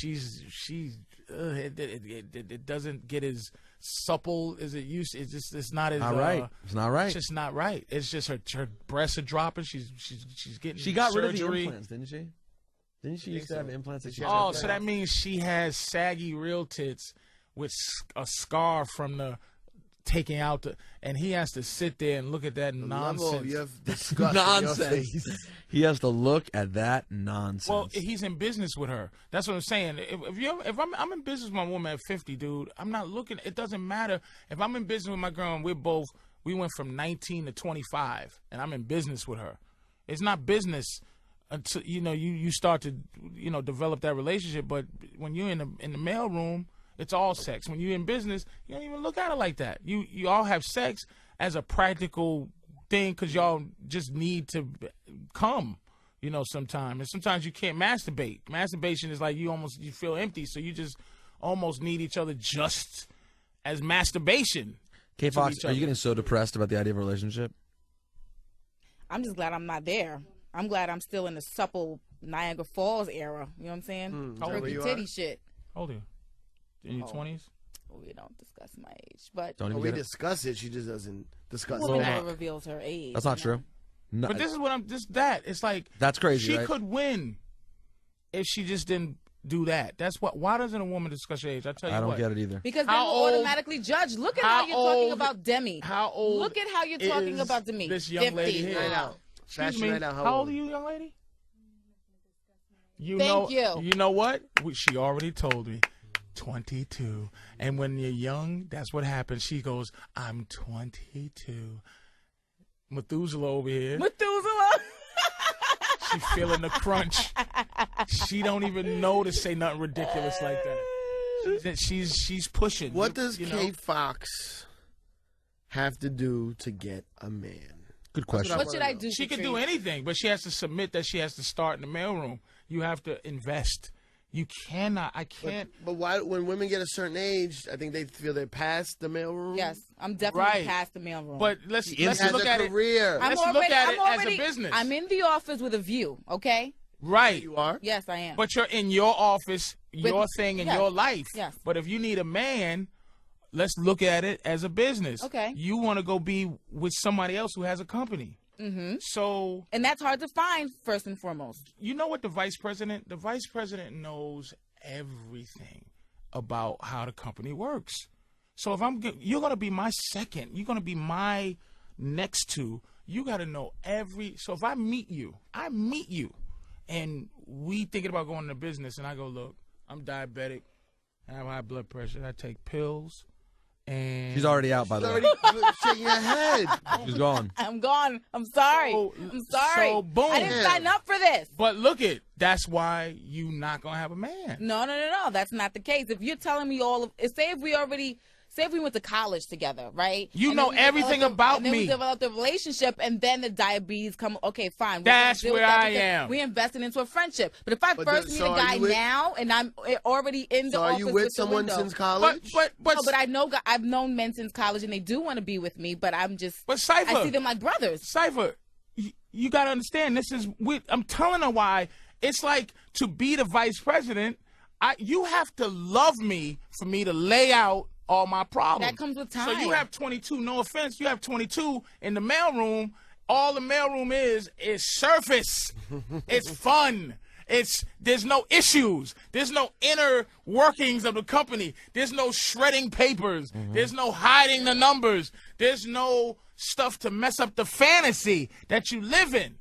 it doesn't get as supple as it used. It's not as right. It's not right. It's just not right. It's just her breasts are dropping. She's getting. She got surgery. rid of the implants, didn't she? Didn't she used to have implants? That she Oh, so that means she has saggy real tits with a scar from the taking out the, and he has to sit there and look at that nonsense. You have disgust nonsense. in your face. He has to look at that nonsense. Well, he's in business with her. That's what I'm saying. If I'm in business with my woman at 50, dude, I'm not looking. It doesn't matter if I'm in business with my girl and we went from 19 to 25, and I'm in business with her. It's not business until you start to develop that relationship. But when you're in the mail room, it's all sex. When you're in business, you don't even look at it like that. You all have sex as a practical thing because y'all just need to come, sometimes. And sometimes you can't masturbate. Masturbation is like you feel empty, so you just almost need each other just as masturbation. K-Fox, are you getting so depressed about the idea of a relationship? I'm just glad I'm not there. I'm glad I'm still in the supple Niagara Falls era. You know what I'm saying? Turkey titty shit. How old are you? In your 20s? We don't discuss my age, but We discuss it. She just doesn't discuss woman that. never reveals her age. That's not true. No, But this is what it's like. That's crazy, She right? could win if she just didn't do that. That's why doesn't a woman discuss her age? I tell you I don't what. get it either. Because How they will old- automatically judge. Look at how how you're talking old- about Demi. How old? Look at how you're talking is about Demi. This young lady 50. here. Right now. Excuse Fashion me. right now. How old are you, young lady? Thank you. You know what? She already told me. 22. And when you're young, that's what happens. She goes, I'm 22. Methuselah over here. Methuselah. She feeling the crunch. She don't even know to say nothing ridiculous like that. She's pushing. What does you know? Kate Fox have to do to get a man? Good question. What should I do? She can Patrice? do anything, but she has to submit that she has to start in the mailroom. You have to invest. You cannot. I can't. But why? When women get a certain age, I think they feel they're past the mailroom. Yes, I'm definitely Right. past the mailroom. But let's has look a at it. career. Let's look at it as a business. I'm in the office with a view. Okay. Right. You are. Yes, I am. But you're in your office, your thing, in yes, your life. yes. But if you need a man, let's look at it as a business. Okay. You want to go be with somebody else who has a company. Mm-hmm. So And that's hard to find, first and foremost. you know what the vice president knows everything about how the company works. So if you're gonna be my second. You're gonna be my next to. You got to know So if I meet you, and we thinking about going into business, and I go, look, I'm diabetic, I have high blood pressure, I take pills, and She's already out, by the way. Already shaking your head. She's gone. I'm gone. I'm sorry. I'm sorry. So boom. I didn't sign up for this. But look that's why you not gonna have a man. No. That's not the case. If you're telling me say if we went to college together, right? You know everything about me. And then we me. developed a relationship, and then the diabetes come. Okay, fine. That's where I am. We invested into a friendship. But if I first meet a guy now, and I'm already in the office are you with someone since college? But I know I've known men since college, and they do want to be with me. But I'm just. But Cypher, I see them like brothers. Cypher, you got to understand. I'm telling her why. It's like to be the vice president. You have to love me for me to lay out all my problems. That comes with time. So you have 22, no offense, you have 22 in the mailroom. All the mailroom is surface. It's fun. There's no issues. There's no inner workings of the company. There's no shredding papers. There's no hiding the numbers. There's no stuff to mess up the fantasy that you live in.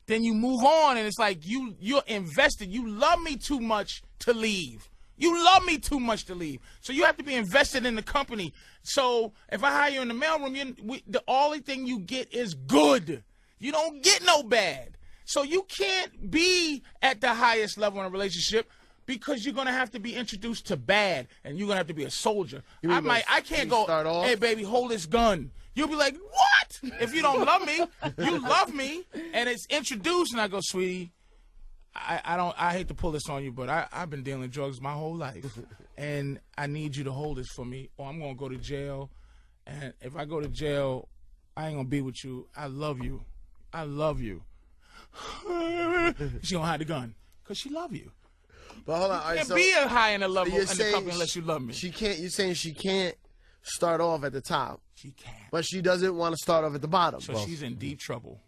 Then you move on, and it's like you're invested. You love me too much to leave. You love me too much to leave. So you have to be invested in the company. So if I hire you in the mailroom, the only thing you get is good. You don't get no bad. So you can't be at the highest level in a relationship because you're going to have to be introduced to bad, and you're going to have to be a soldier. I can't go, hey, baby, hold this gun. You'll be like, what? If you don't love me, you love me, and it's introduced, and I go, sweetie, I hate to pull this on you, but I've been dealing drugs my whole life, and I need you to hold this for me, or I'm gonna go to jail. And if I go to jail, I ain't gonna be with you. I love you. I love you. She gonna hide the gun because she love you. But hold on, you can't be a high in the level in the company unless you love me. She can't. You're saying she can't start off at the top. She can't. But she doesn't want to start off at the bottom. So she's in deep trouble.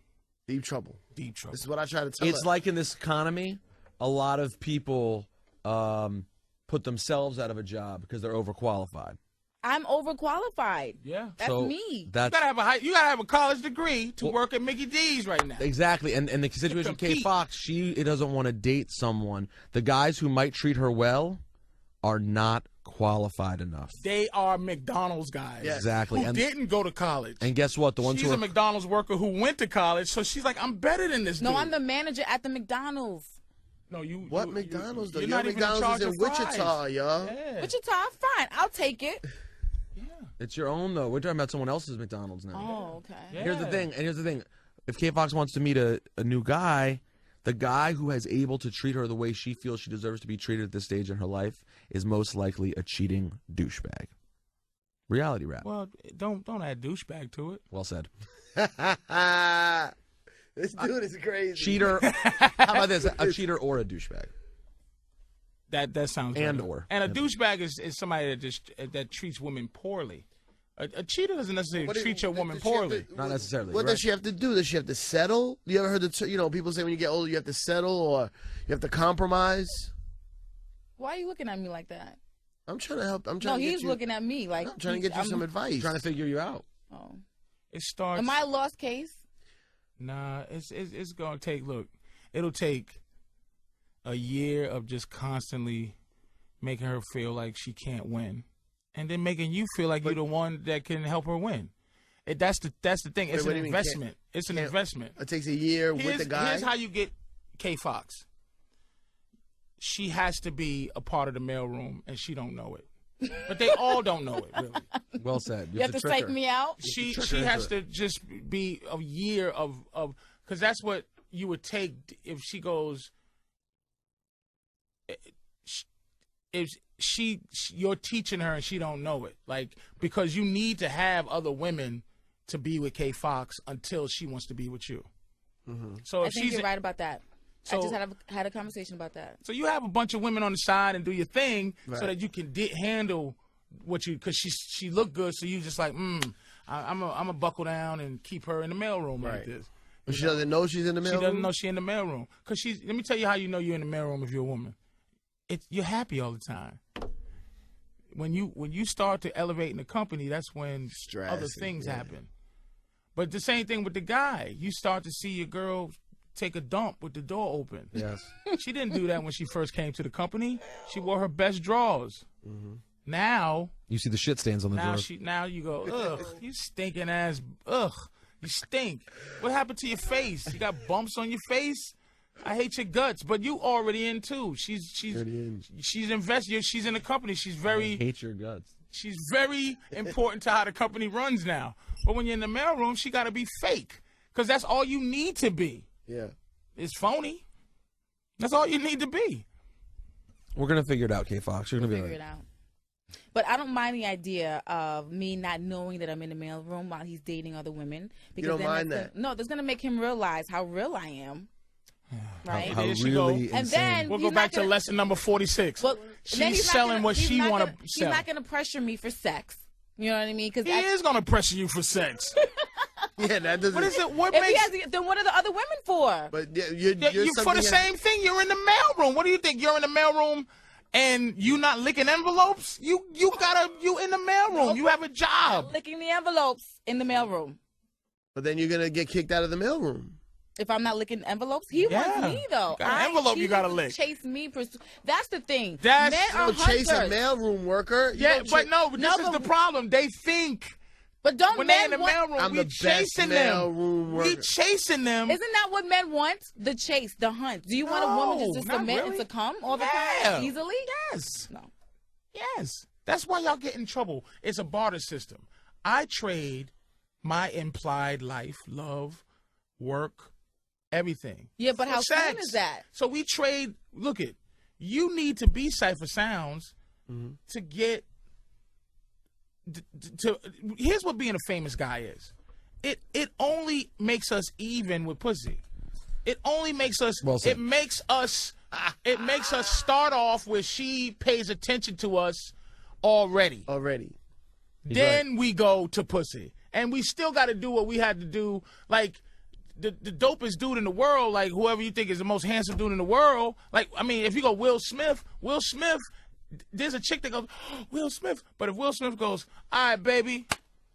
Deep trouble. Deep trouble. This is what I try to tell her. It's like in this economy, a lot of people put themselves out of a job because they're overqualified. I'm overqualified. Yeah, that's me. You gotta have a college degree to work at Mickey D's right now. Exactly, and the situation with Kay Fox, she doesn't want to date someone. The guys who might treat her well are not qualified enough. They are McDonald's guys. Yes. Exactly. Who didn't go to college. And guess what? The ones she's who are a McDonald's worker who went to college, so she's like, I'm better than this dude. No, I'm the manager at the McDonald's. No, What McDonald's though? You're Your not even McDonald's in is in charge of Wichita, fries. y'all. Yeah. Wichita, fine. I'll take it. Yeah. It's your own though. We're talking about someone else's McDonald's now. Oh, okay. Yeah. Here's the thing. If Kay Fox wants to meet a new guy, the guy who is able to treat her the way she feels she deserves to be treated at this stage in her life is most likely a cheating douchebag. Reality rap. Well, don't add douchebag to it. Well said. This dude is crazy. Cheater. How about this? A cheater or a douchebag? That sounds and right. or And a douchebag is somebody that treats women poorly. A cheater doesn't necessarily treat your woman poorly. Not necessarily. What does she have to do? Does she have to settle? You ever heard people say when you get older you have to settle or you have to compromise? Why are you looking at me like that? I'm trying to help. He's looking at me like I'm trying to get you some advice. I'm trying to figure you out. Oh. It starts. Am I a lost case? Nah, it's gonna take. Look, it'll take a year of just constantly making her feel like she can't win, and then making you feel like you're the one that can help her win. That's the thing. It's an investment. It's an investment. It takes a year with the guy. Here's how you get Kay Fox. She has to be a part of the mailroom, and she don't know it. But they all don't know it, really. Well said. You have to psych me out? She has to just be a year of because that's what you would take if she goes. If you're teaching her and she don't know it, like, because you need to have other women to be with Kay Fox until she wants to be with you. Mm-hmm. So I think you're right about that. I just had a conversation about that. So you have a bunch of women on the side and do your thing so Right. that you can handle what you, because she look good, so you just like, I'm a buckle down and keep her in the mailroom like this. But she doesn't know she's in the mailroom? She doesn't know she's in the mailroom. Because let me tell you how you know you're in the mailroom if you're a woman. You're happy all the time. when you start to elevate in the company, that's when other things happen. But the same thing with the guy. You start to see your girl take a dump with the door open. Yes. She didn't do that when she first came to the company. She wore her best drawers. Now you see the shit stains on the drawers. Now you go, ugh, you stinking ass, ugh, you stink. What happened to your face? You got bumps on your face? I hate your guts, but you already in too. She's invested. She's in the company. She's very. I hate your guts. She's very important to how the company runs now. But when you're in the mailroom, she got to be fake because that's all you need to be. Yeah, it's phony. That's all you need to be. We're gonna figure it out, K Fox. You're gonna figure it out. But I don't mind the idea of me not knowing that I'm in the mailroom while he's dating other women. Because you don't mind that? No, that's gonna make him realize how real I am. Right? How really and then we'll go back to lesson number 46. Well, she's selling what she want to sell. He's not going to pressure me for sex. You know what I mean? Because he is going to pressure you for sex. Yeah, that doesn't. What is it? What if makes? Then what are the other women for? But you're for the same thing. You're in the mailroom. What do you think? You're in the mailroom and you not licking envelopes? You in the mailroom. Nope. You have a job. I'm licking the envelopes in the mailroom. But then you're gonna get kicked out of the mailroom. If I'm not licking envelopes, he wants me though. You got an envelope you gotta lick. Chase me. That's the thing. Men are chase a mailroom worker. Yeah, but this is the problem. They think. But don't when men they in the mailroom, we chasing them. We chasing them. Isn't that what men want? The chase, the hunt. Do you want a woman just to submit and to come all the time easily? Yes. No. Yes. That's why y'all get in trouble. It's a barter system. I trade my implied life, love, work, everything. Yeah, but how soon is that? So we trade. Look it. You need to be Cypher Sounds to get. Here's what being a famous guy is. It only makes us even with pussy. It only makes us. Well said. It makes us start off where she pays attention to us already. Then we go to pussy, and we still got to do what we had to do. Like the dopest dude in the world, like whoever you think is the most handsome dude in the world. Like I mean, if you go Will Smith. There's a chick that goes, oh, Will Smith. But if Will Smith goes, all right, baby,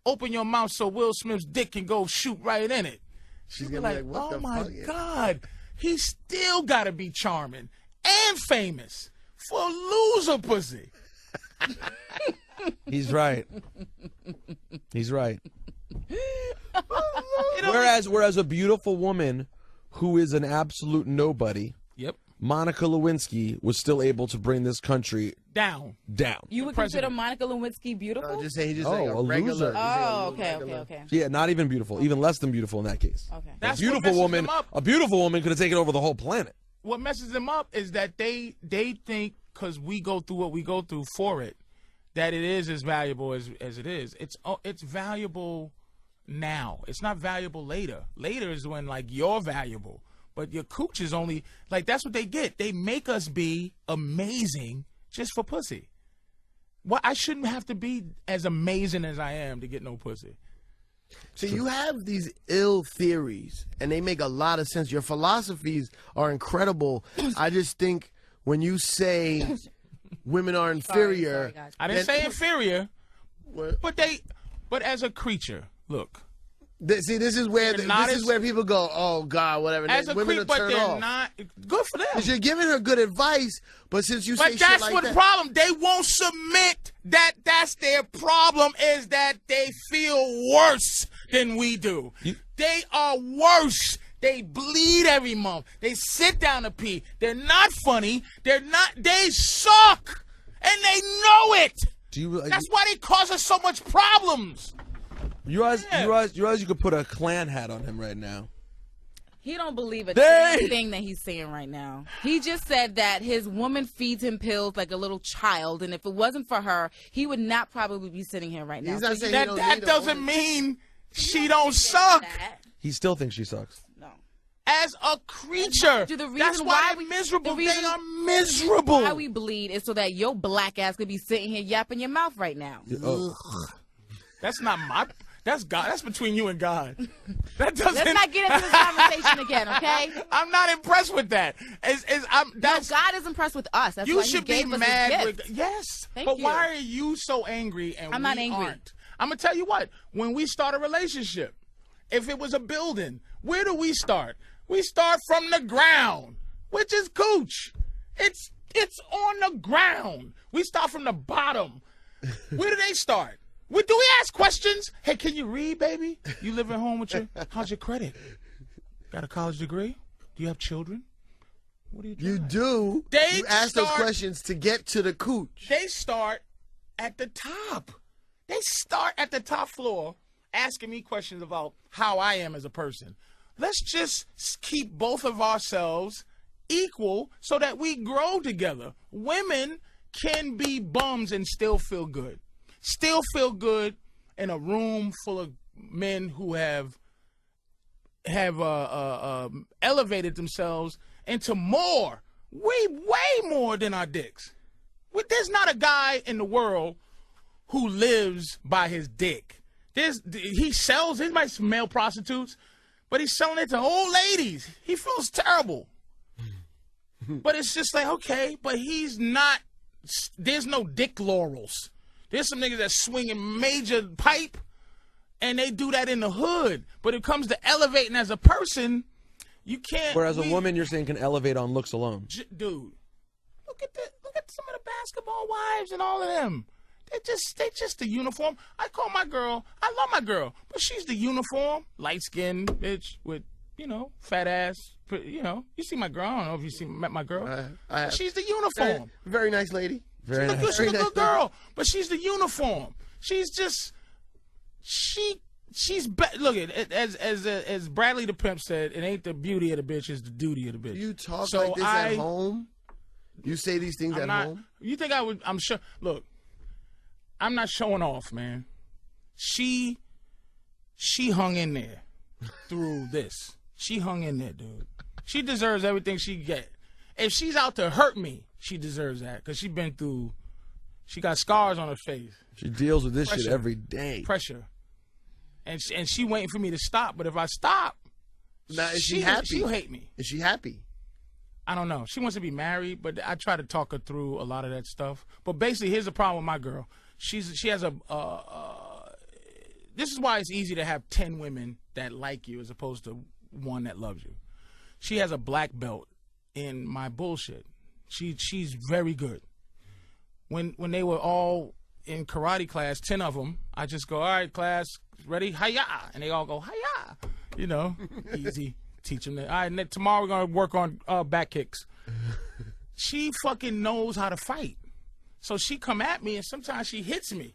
open your mouth so Will Smith's dick can go shoot right in it. She's gonna be like, what oh my God, he still got to be charming and famous for loser pussy. He's right. He's right. Whereas a beautiful woman who is an absolute nobody. Yep. Monica Lewinsky was still able to bring this country down. You would consider Monica Lewinsky beautiful? No, just say he's just like a regular. Loser. Oh, okay. Yeah, not even beautiful, even less than beautiful in that case. Okay. That's a beautiful woman could have taken over the whole planet. What messes them up is that they think because we go through what we go through for it, that it is as valuable as it is. It's valuable now. It's not valuable later. Later is when like you're valuable. But your cooch is only, like, that's what they get. They make us be amazing just for pussy. Well, I shouldn't have to be as amazing as I am to get no pussy. So you have these ill theories, and they make a lot of sense. Your philosophies are incredible. I just think when you say women are inferior. Sorry, I didn't say inferior, What? but as a creature, look. See, this is where people go, oh God, whatever. As a women creep, but they're off. not good for them. Because you're giving her good advice, but since you say shit that's like what that, the problem. They won't submit. That's their problem. Is that they feel worse than we do. They are worse. They bleed every month. They sit down to pee. They're not funny. They're not. They suck, and they know it. That's why they cause us so much problems. You realize you could put a Klan hat on him right now. He don't believe a damn thing that he's saying right now. He just said that his woman feeds him pills like a little child, and if it wasn't for her, he would not probably be sitting here right now. He's not saying that doesn't mean she don't suck. He still thinks she sucks. No. As a creature, that's why they're miserable. They are miserable. Why we bleed is so that your black ass could be sitting here yapping your mouth right now. That's not my. That's God. That's between you and God. That doesn't. Let's not get into this conversation again, okay? I'm not impressed with that. God is impressed with us. That's you why should he be gave us mad his with. gift. Yes, Thank but you. why are you so angry and I'm not angry. aren't? I'm gonna tell you what. When we start a relationship, if it was a building, where do we start? We start from the ground, which is cooch. It's on the ground. We start from the bottom. Where do they start? Do we ask questions? Hey, can you read, baby? You live at home with how's your credit? Got a college degree? Do you have children? What do you do? You do. You ask those questions to get to the cooch. They start at the top. They start at the top floor asking me questions about how I am as a person. Let's just keep both of ourselves equal so that we grow together. Women can be bums and still feel good. Still feel good in a room full of men who have elevated themselves into more, way more than our dicks. There's not a guy in the world who lives by his dick. He sells, he might male prostitutes, but he's selling it to old ladies. He feels terrible. But it's just like, okay, but he's not, there's no dick laurels. There's some niggas that swinging major pipe, and they do that in the hood. But it comes to elevating as a person, you can't. Whereas a woman, you're saying, can elevate on looks alone. Dude, look at some of the basketball wives and all of them. They just the uniform. I call my girl, I love my girl, but she's the uniform, light skinned bitch with, fat ass. You see my girl. I don't know if you met my girl. She's the uniform. Very nice lady. She's a good girl, but she's the uniform. She's just look at as Bradley the Pimp said, it ain't the beauty of the bitch, it's the duty of the bitch. You talk like this at home? You say these things at home? You think I would? I'm sure. Look, I'm not showing off, man. She hung in there through this. She hung in there, dude. She deserves everything she get. If she's out to hurt me, she deserves that because she got scars on her face. She deals with this shit every day. Pressure. And she waiting for me to stop. But if I stop, now, is she happy? She'll hate me. Is she happy? I don't know. She wants to be married, but I try to talk her through a lot of that stuff. But basically, here's the problem with my girl. She has a this is why it's easy to have 10 women that like you as opposed to one that loves you. She has a black belt in my bullshit. She's very good. When they were all in karate class, 10 of them, I just go, all right, class, ready? Hi-ya! And they all go, hi-ya! Easy. Teach them that. All right, tomorrow we're going to work on back kicks. She fucking knows how to fight. So she come at me, and sometimes she hits me.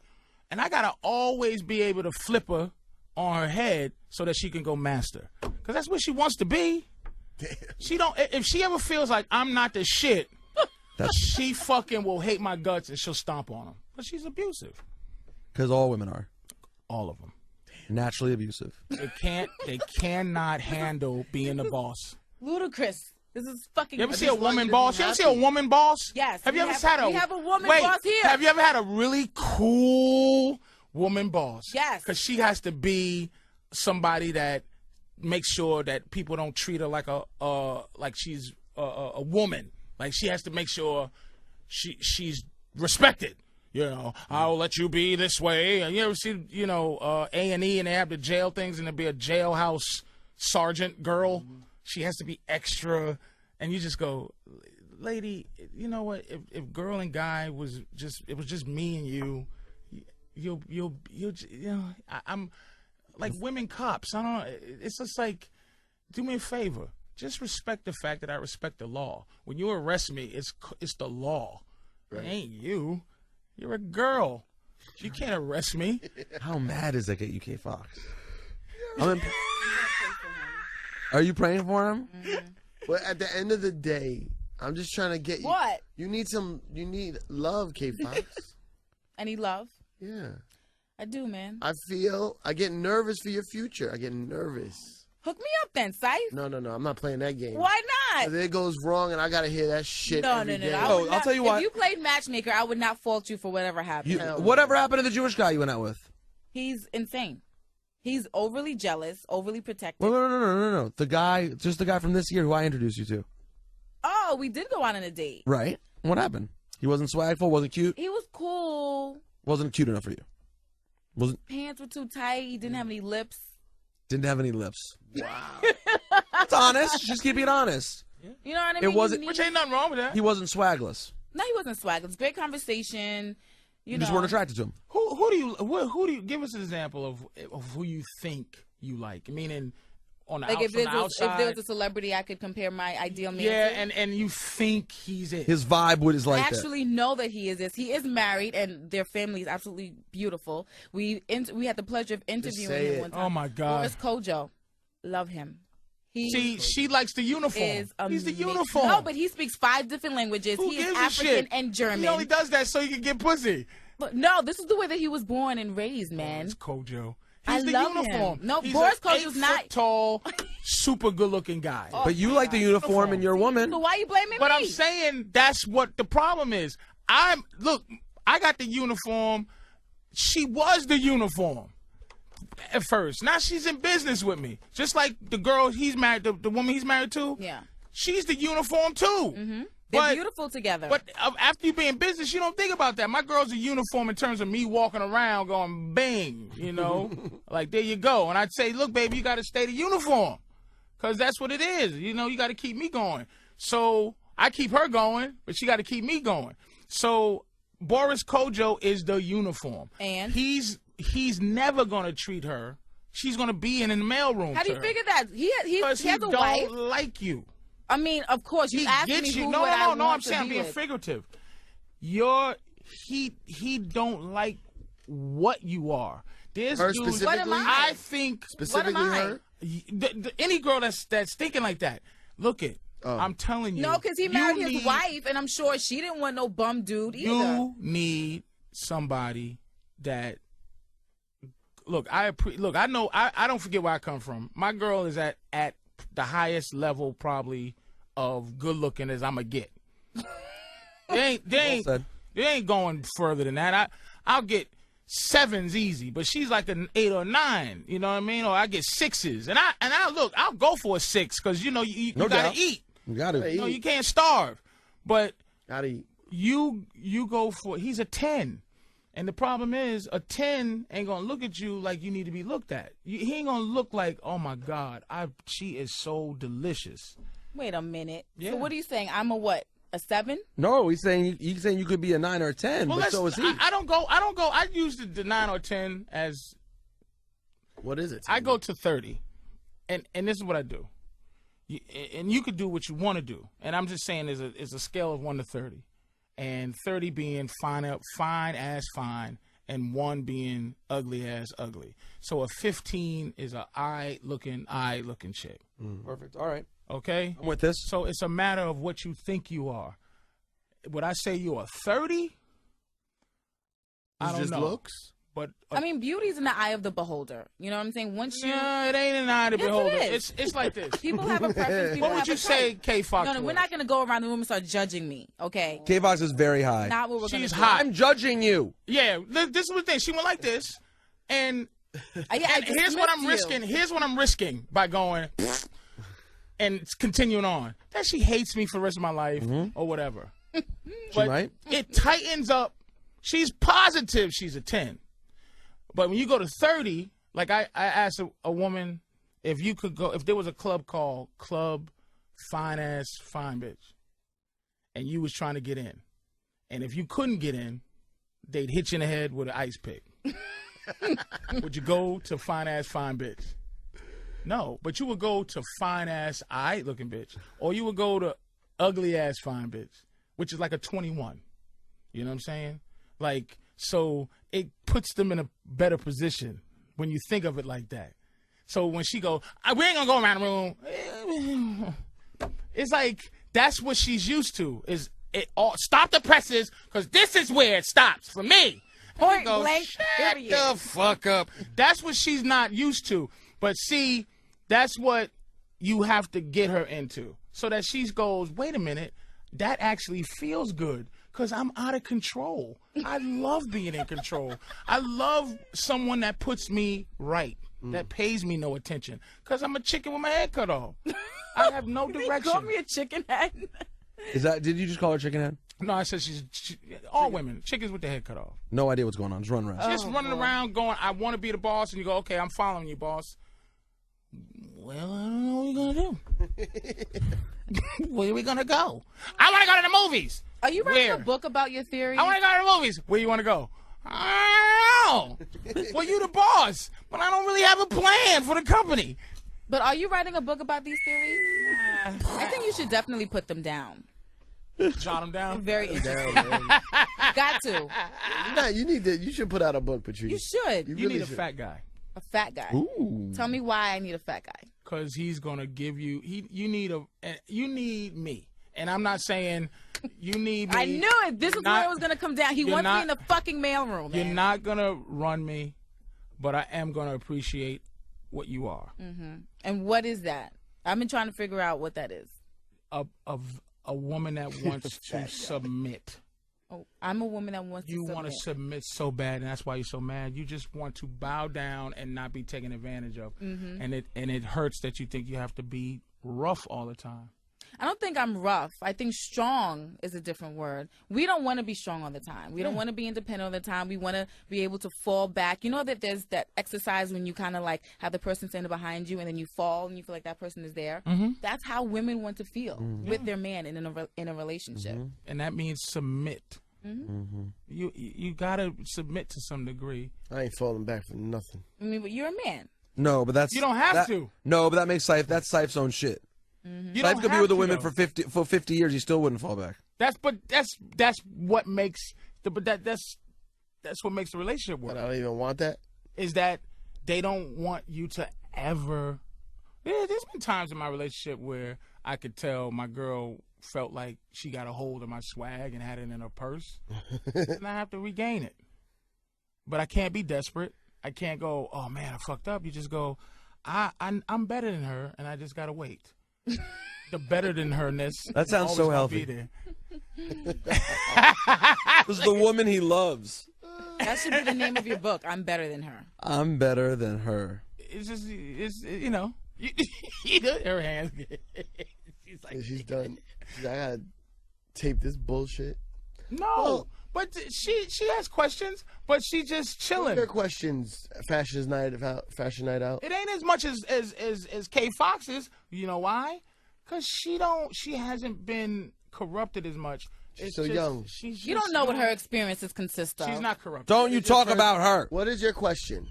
And I got to always be able to flip her on her head so that she can go master. Because that's what she wants to be. Damn. If she ever feels like I'm not the shit, she fucking will hate my guts and she'll stomp on them. But she's abusive. Because all women are. All of them. Naturally abusive. They cannot handle being the boss. Ludicrous. This is fucking. You ever see a woman boss? You ever see a woman boss? Yes. We have a woman boss here. Have you ever had a really cool woman boss? Yes. Because she has to be somebody that makes sure that people don't treat her like she's a woman. Like she has to make sure she's respected. I'll let you be this way. And you ever see A&E and they have the jail things and there'll be a jailhouse sergeant girl. Mm-hmm. She has to be extra, and you just go, lady, you know what? If girl and guy was just me and I'm like women cops. I don't know. It's just like, do me a favor. Just respect the fact that I respect the law. When you arrest me, it's the law. Right. It ain't you. You're a girl. You can't arrest me. How mad is that at UK Fox? Are you praying for him? Mm-hmm. But at the end of the day, I'm just trying to get you. What? You need love, K Fox. I need love. Yeah. I do, man. I get nervous for your future. I get nervous. Hook me up then, Syfe. No. I'm not playing that game. Why not? If it goes wrong and I gotta hear that shit every day. I'll tell you what. If you played matchmaker, I would not fault you for whatever happened. Whatever happened to the Jewish guy you went out with? He's insane. He's overly jealous, overly protective. Well, no. The guy from this year who I introduced you to. Oh, we did go out on a date. Right. What happened? He wasn't swagful, wasn't cute? He was cool. Wasn't cute enough for you? Pants were too tight. He didn't have any lips. Didn't have any lips. Wow. It's honest. Just keep it honest. You know what I mean? It wasn't. Which ain't nothing wrong with that. He wasn't swagless. No, he wasn't swagless. Great conversation. You just weren't attracted to him. Who do you give us an example of who you think you like? Meaning on the, like from the outside. If there was a celebrity, I could compare my ideal man. Yeah, to. and you think he's it. His vibe is like I actually know that he is this. He is married, and their family is absolutely beautiful. We had the pleasure of interviewing him one time. Oh my God, Boris Kojo, love him. She likes the uniform. He's the uniform. No, but he speaks 5 different languages. Who he is gives a African shit? and German. He only does that so he can get pussy. But no, this is the way that he was born and raised, man. It's Kojo. I He's the love uniform. him. No, He's Boris an Kojo's 8 not foot tall, super good looking guy. But you like the uniform in your woman. So why are you blaming But me? I'm saying that's what the problem is. I got the uniform. She was the uniform at first. Now she's in business with me. Just like the girl he's married, the woman he's married to. Yeah. She's the uniform too. Mm-hmm. They're beautiful together. But after you be in business, you don't think about that. My girl's a uniform in terms of me walking around going bang, you know. Like, there you go. And I'd say, look, baby, you got to stay the uniform. Because that's what it is. You know, you got to keep me going. So I keep her going, but she got to keep me going. So Boris Kojo is the uniform. And? He's never going to treat her. She's going to be in the mailroom. How do you figure that? He has a wife. He don't like you. I mean, of course, you asked me who would I want I'm to saying I'm be being with. figurative. He don't like what you are. There's Her dudes, specifically? What am I? I think Specifically What am I? her? Any girl that's thinking like that, look it. I'm telling you. No, because he married his need- wife, and I'm sure she didn't want no bum dude either. You need somebody that. Look, I know. I don't forget where I come from. My girl is at the highest level probably of good looking as I'ma get. They ain't going further than that. I'll get 7s easy, but she's like an 8 or 9. You know what I mean? Or I get 6s, and I'll go for a 6 because you know you No gotta doubt. eat. You got to. No, you can't starve. But Gotta eat. you go for he's a 10. And the problem is, a 10 ain't gonna look at you like you need to be looked at. He ain't gonna look like, oh my God, she is so delicious. Wait a minute. Yeah. So what are you saying? I'm a what? A 7? No, he's saying you could be a 9 or a 10, Well, but so is he. I don't go. I use the 9 or 10 as What is it? I go to 30, and this is what I do. And you could do what you want to do. And I'm just saying, is a scale of 1 to 30. And 30 being fine as fine, and 1 being ugly as ugly. So a 15 is a eye looking chick. Perfect. All right. Okay? I'm with this. So it's a matter of what you think you are. Would I say you're a 30? I don't just know. looks? But I mean, beauty's in the eye of the beholder. You know what I'm saying? Once you... no, it ain't an eye to Yes, it beholder. is. It's like this. People have a preference. People What would have you a say, type. K Fox? No, we're not going to go around the room and start judging me, okay? K-Fox is very high. Not what we're going to She's do. hot. I'm judging you. Yeah, this is the thing. She went like this, and I here's what I'm dismissed you. risking. Here's what I'm risking by going and continuing on. That she hates me for the rest of my life or whatever. She might. It tightens up. She's positive she's a 10. But when you go to 30, like I asked a woman if you could go, if there was a club called Club Fine Ass Fine Bitch, and you was trying to get in, and if you couldn't get in, they'd hit you in the head with an ice pick. Would you go to Fine Ass Fine Bitch? No, but you would go to Fine Ass Aight Looking Bitch, or you would go to Ugly Ass Fine Bitch, which is like a 21. You know what I'm saying? Like, so it puts them in a better position when you think of it like that. So when she go, we ain't gonna go around the room. It's like that's what she's used to. Is it all? Stop the presses, because this is where it stops for me. Point Go, blank, shut period. the fuck up. That's what she's not used to. But see, that's what you have to get her into, so that she goes, wait a minute, that actually feels good. Because I'm out of control. I love being in control. I love someone that puts me right. that pays me no attention because I'm a chicken with my head cut off. I have no direction. Call me a chicken head. Is that? Did you just call her chicken head? No, I said all women, chickens with their head cut off. No idea what's going on. Just run around. Just running around going, I want to be the boss, and you go, okay, I'm following you, boss. Well, I don't know what we're going to do. Where are we going to go? I want to go to the movies. Are you writing a book about your theories? I want to go to the movies. Where you want to go? I don't know. Well, you the boss, but I don't really have a plan for the company. But are you writing a book about these theories? I think you should definitely put them down. Jot them down. Very interesting. Got to. You should put out a book, Patrice. You should. You need a fat guy. A fat guy. Ooh. Tell me why I need a fat guy. Because he's gonna give you. You need me, and I'm not saying you need me. I knew it. This is where it was gonna come down. He wants me in the fucking mailroom. You're not gonna run me, but I am gonna appreciate what you are. Mm-hmm. And what is that? I've been trying to figure out what that is. A woman that wants to submit. Oh, I'm a woman that wants to submit. You want to submit so bad, and that's why you're so mad. You just want to bow down and not be taken advantage of. Mm-hmm. And it hurts that you think you have to be rough all the time. I don't think I'm rough. I think strong is a different word. We don't want to be strong all the time. We don't want to be independent all the time. We want to be able to fall back. You know that there's that exercise when you kind of like have the person standing behind you and then you fall and you feel like that person is there. Mm-hmm. That's how women want to feel with their man in a relationship. Mm-hmm. And that means submit. Mm-hmm. You gotta submit to some degree. I ain't falling back for nothing. I mean, but you're a man. No, but that's you don't have to. No, but that makes that's Sife's own shit. Mm-hmm. Sife could be with a woman for 50 years. He still wouldn't fall back. That's what makes that's what makes the relationship work. But I don't even want that. Is that they don't want you to ever. Yeah, there's been times in my relationship where I could tell my girl felt like she got a hold of my swag and had it in her purse, and I have to regain it. But I can't be desperate. I can't go, oh man, I fucked up. You just go, I'm better than her, and I just gotta wait. The better than her-ness. That sounds so healthy. This is the woman he loves. That should be the name of your book. I'm better than her. I'm better than her. It's just, you know, her hands. She's like, she's done. I gotta tape this bullshit. No, but she has questions, but she just chilling. Her questions. Fashion night out. It ain't as much as K Fox's. You know why? Because she hasn't been corrupted as much. She's so young. You don't know what her experiences consist of. She's not corrupted. Don't you talk about her. What is your question?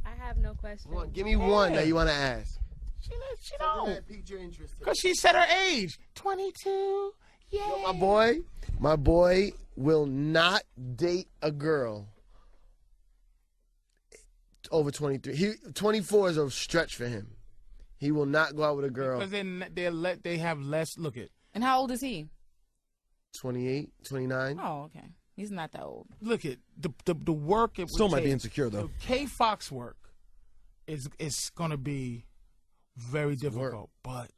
I have no question. Come on, give me one that you want to ask. She don't. That piqued your interest. Because she said her age. 22. Yeah. Yo, my boy will not date a girl over 23. 24 is a stretch for him. He will not go out with a girl. Because they have less. Look at. And how old is he? 28, 29. Oh, okay. He's not that old. Look at the work. It still might be insecure though. The K Fox work is going to be very difficult, but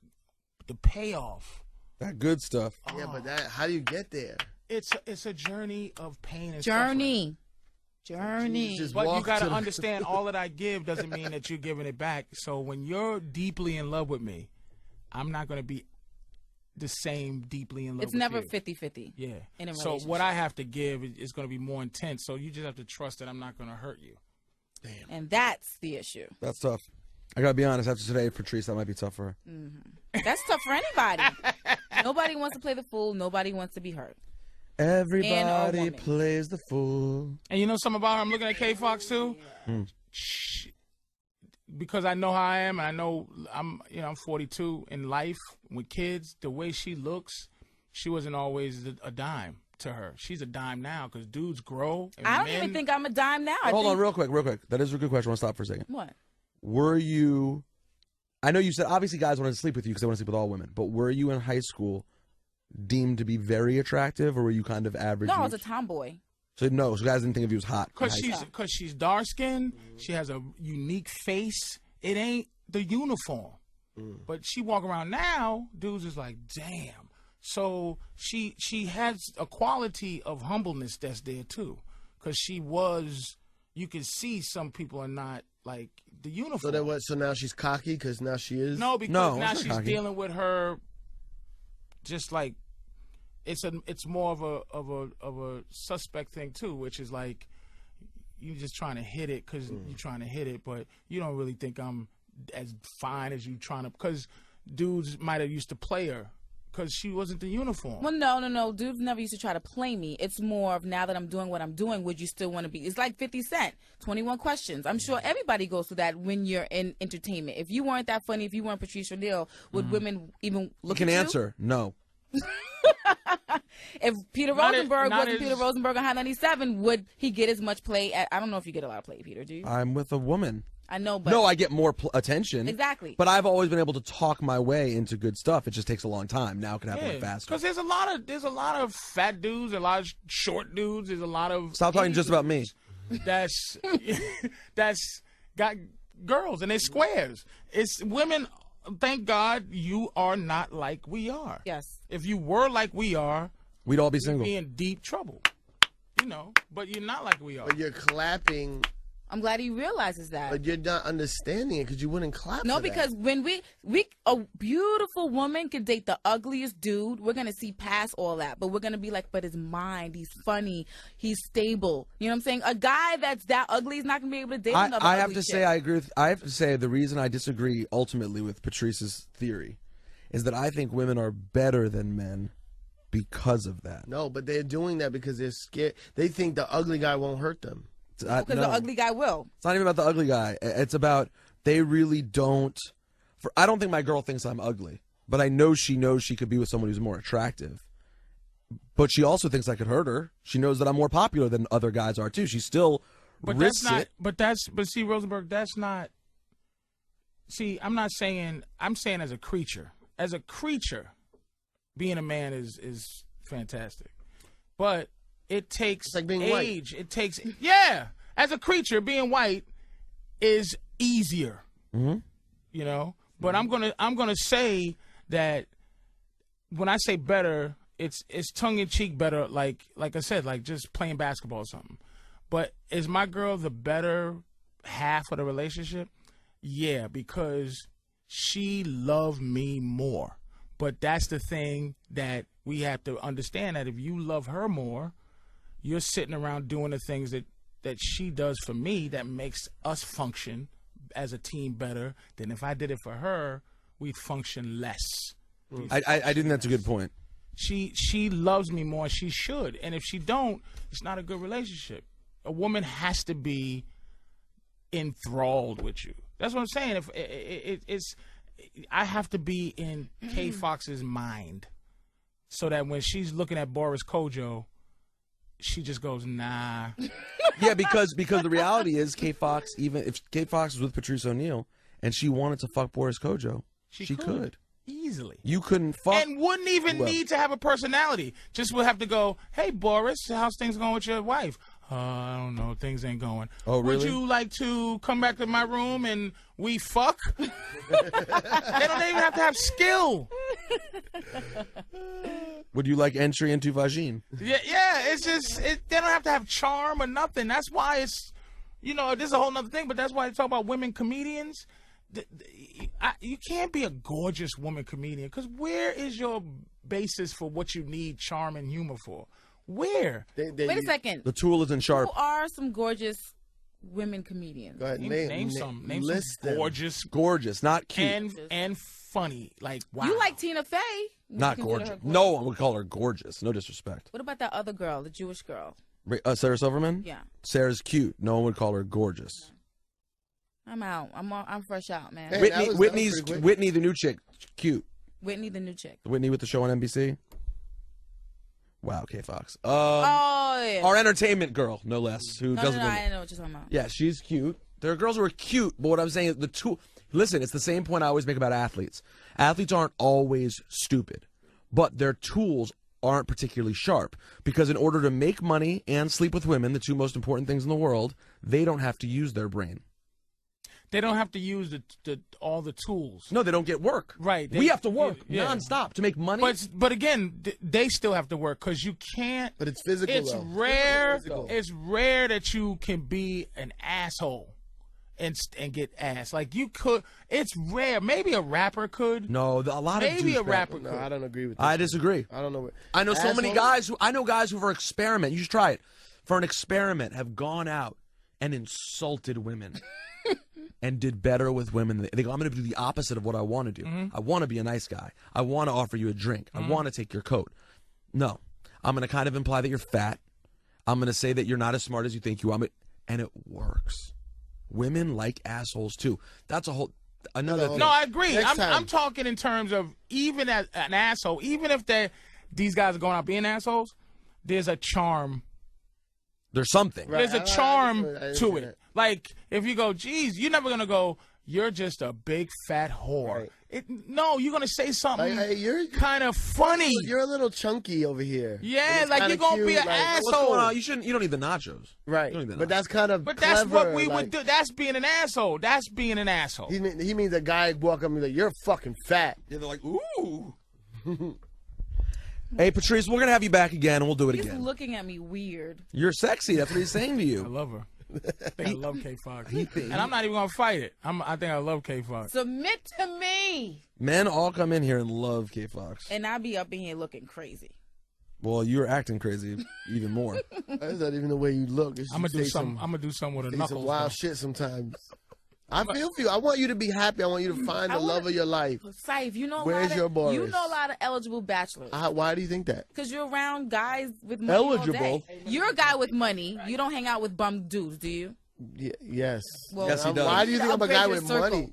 the payoff. That good stuff. Yeah, but how do you get there? It's a journey of pain and journey. But you got to understand, all that I give doesn't mean that you're giving it back. So when you're deeply in love with me, I'm not going to be the same deeply in love with you. It's never 50-50. Yeah. In a so what I have to give is going to be more intense. So you just have to trust that I'm not going to hurt you. Damn. And that's the issue. That's tough. I got to be honest. After today, Patrice, that might be tough for her. Mm-hmm. That's tough for anybody. Nobody wants to play the fool. Nobody wants to be hurt. Everybody plays the fool. And you know something about her? I'm looking at K Fox too. Because I know how I am, and I know I'm 42 in life with kids. The way she looks, she wasn't always a dime to her. She's a dime now because dudes grow. I don't even think I'm a dime now. Hold on, real quick. That is a good question. I want to stop for a second. What? Were you? I know you said obviously guys wanted to sleep with you because they want to sleep with all women. But were you in high school deemed to be very attractive, or were you kind of average? No, I was a tomboy. So guys didn't think of you as hot. Because she's dark skinned, she has a unique face. It ain't the uniform. But she walk around now, dudes is like, damn. So she has a quality of humbleness that's there too. Because you can see some people are not like the uniform. So that what? So now she's cocky because now she is. No, because No, now it's not she's cocky. dealing with her. Just like, it's more of a suspect thing too, which is like, you just trying to hit it because you're trying to hit it, but you don't really think I'm as fine as you trying to. Because dudes might have used to play her because she wasn't the uniform. Well, no. Dudes never used to try to play me. It's more of now that I'm doing what I'm doing, would you still want to be? It's like 50 Cent, 21 questions. I'm sure everybody goes through that when you're in entertainment. If you weren't that funny, if you weren't Patrice O'Neal, would women even look You can at you? answer no. If Peter Not Rosenberg not wasn't Peter Rosenberg on Hot 97, would he get as much play? I don't know if you get a lot of play, Peter. Do you? I'm with a woman. I know, but No, I get more attention. Exactly. But I've always been able to talk my way into good stuff. It just takes a long time. Now it can happen faster. Because there's a lot of fat dudes, a lot of short dudes. There's a lot of Stop talking just about me. that's got girls and they squares. It's women. Thank God you are not like we are. yes. If you were like we are, We'd all be you'd single. be in deep trouble. You know, but you're not like we are. But you're clapping, I'm glad he realizes that. but you're not understanding it because you wouldn't clap. No, for that. because when we a beautiful woman could date the ugliest dude, we're gonna see past all that. But we're gonna be like, but his mind, he's funny, he's stable. You know what I'm saying? A guy that's that ugly is not gonna be able to date another I have ugly to chick. say I agree with. I have to say the reason I disagree ultimately with Patrice's theory is that I think women are better than men because of that. No, but they're doing that because they're scared. They think the ugly guy won't hurt them. because No. the ugly guy will. It's not even about the ugly guy. It's about they really don't. I don't think my girl thinks I'm ugly, but I know she knows she could be with someone who's more attractive. But she also thinks I could hurt her. She knows that I'm more popular than other guys are too. She still But risks that's not. it. But see, Rosenberg, that's not. See, I'm not saying. I'm saying as a creature. As a creature, being a man is fantastic, but it takes It's like being white. age. It takes As a creature, being white is easier. Mm-hmm. You know, but I'm gonna say that when I say better, it's tongue in cheek better. Like I said, like just playing basketball or something. But is my girl the better half of the relationship? Yeah, because she loved me more. But that's the thing that we have to understand, that if you love her more, you're sitting around doing the things that she does for me that makes us function as a team better than if I did it for her, we'd function less. I think that's a good point. She loves me more. She should. And if she don't, it's not a good relationship. A woman has to be enthralled with you. That's what I'm saying. If it's I have to be in Kay Fox's mind so that when she's looking at Boris Kojo, she just goes, nah. Yeah, because the reality is, Kay Fox, even if Kay Fox was with Patrice O'Neal and she wanted to fuck Boris Kojo, she could. Easily. You couldn't fuck. And wouldn't even need to have a personality. Just would have to go, hey, Boris, how's things going with your wife? I don't know. Things ain't going. Oh, really? Would you like to come back to my room and we fuck? They don't even have to have skill. Would you like entry into vagine? Yeah. It's just, they don't have to have charm or nothing. That's why it's, this is a whole nother thing, but that's why they talk about women comedians. You can't be a gorgeous woman comedian, because where is your basis for what you need charm and humor for? Where? Wait a second. The tool isn't sharp. Who are some gorgeous women comedians? Go ahead, Name some gorgeous, Gorgeous, not cute. and funny. Like, wow. You like Tina Fey? Would Not you consider gorgeous. her No one would call her gorgeous. No disrespect. What about that other girl, the Jewish girl? Sarah Silverman? Yeah. Sarah's cute. No one would call her gorgeous. I'm out. I'm fresh out, man. Hey, that was pretty quick. Whitney, the new chick, cute. Whitney, the new chick. Whitney with the show on NBC. Wow, Kay Fox. Oh yeah. Our entertainment girl, no less, who No, doesn't. I know what you're talking about. Yeah, she's cute. There are girls who are cute, but what I'm saying is the tool. Listen, it's the same point I always make about athletes. Athletes aren't always stupid, but their tools aren't particularly sharp, because in order to make money and sleep with women, the two most important things in the world, they don't have to use their brain. They don't have to use all the tools. No, they don't get work. Right. We have to work nonstop to make money. But again, they still have to work, because you can't. But it's physical. It's though. rare. Physical. It's rare that you can be an asshole. and get ass. Like you could. It's rare. Maybe a rapper could. No, a lot of Maybe a douchebags- rapper No, could. I don't agree with that. I disagree. I don't know. I know so many Asshole? guys who I know guys who for experiment. You should try it. For an experiment, have gone out and insulted women and did better with women. They go, I'm going to do the opposite of what I want to do. I want to be a nice guy. I want to offer you a drink. I want to take your coat. No, I'm going to kind of imply that you're fat. I'm going to say that you're not as smart as you think you are. And it works. Women like assholes too. That's a whole another thing. No, I agree. Next time. I'm talking in terms of even as an asshole, even if these guys are going out being assholes, there's a charm. There's something. Right. There's a charm to it. Like if you go, geez, you're never gonna go. You're just a big fat whore. Right. No, you're gonna say something Like, hey, you're kind of funny. You're a little chunky over here. Yeah, And it's like kinda you're gonna be cute, an like, asshole. What's going on? You don't need the nachos. Right. You don't need the But nachos. that's kind of But clever. that's what we like, would do. That's being an asshole. That's being an asshole. He means a guy walk up and be like, "You're fucking fat." Yeah, they're like, ooh. Hey, Patrice, we're gonna have you back again, and we'll do it He's again. looking at me weird. You're sexy. That's what he's saying to I you. love her. I think I love K Fox. And I'm not even gonna fight it. I think I love K Fox. Submit to me. Men all come in here and love K Fox. And I be up in here looking crazy. Well, you're acting crazy even more. That's not even the way you look. It's I'm gonna just do say something. I'm gonna do something with a say knuckles. some wild though. shit sometimes. I feel for you. I want you to be happy. I want you to find the love of your life. Saif, you know Where's your Boris? you know a lot of eligible bachelors. Why do you think that? Because you're around guys with money all Eligible? day. You're a guy with money. You don't hang out with bum dudes, do you? Yes. Well, Yes, he does. Why do you think I'm a Upgrade guy your with circle. money?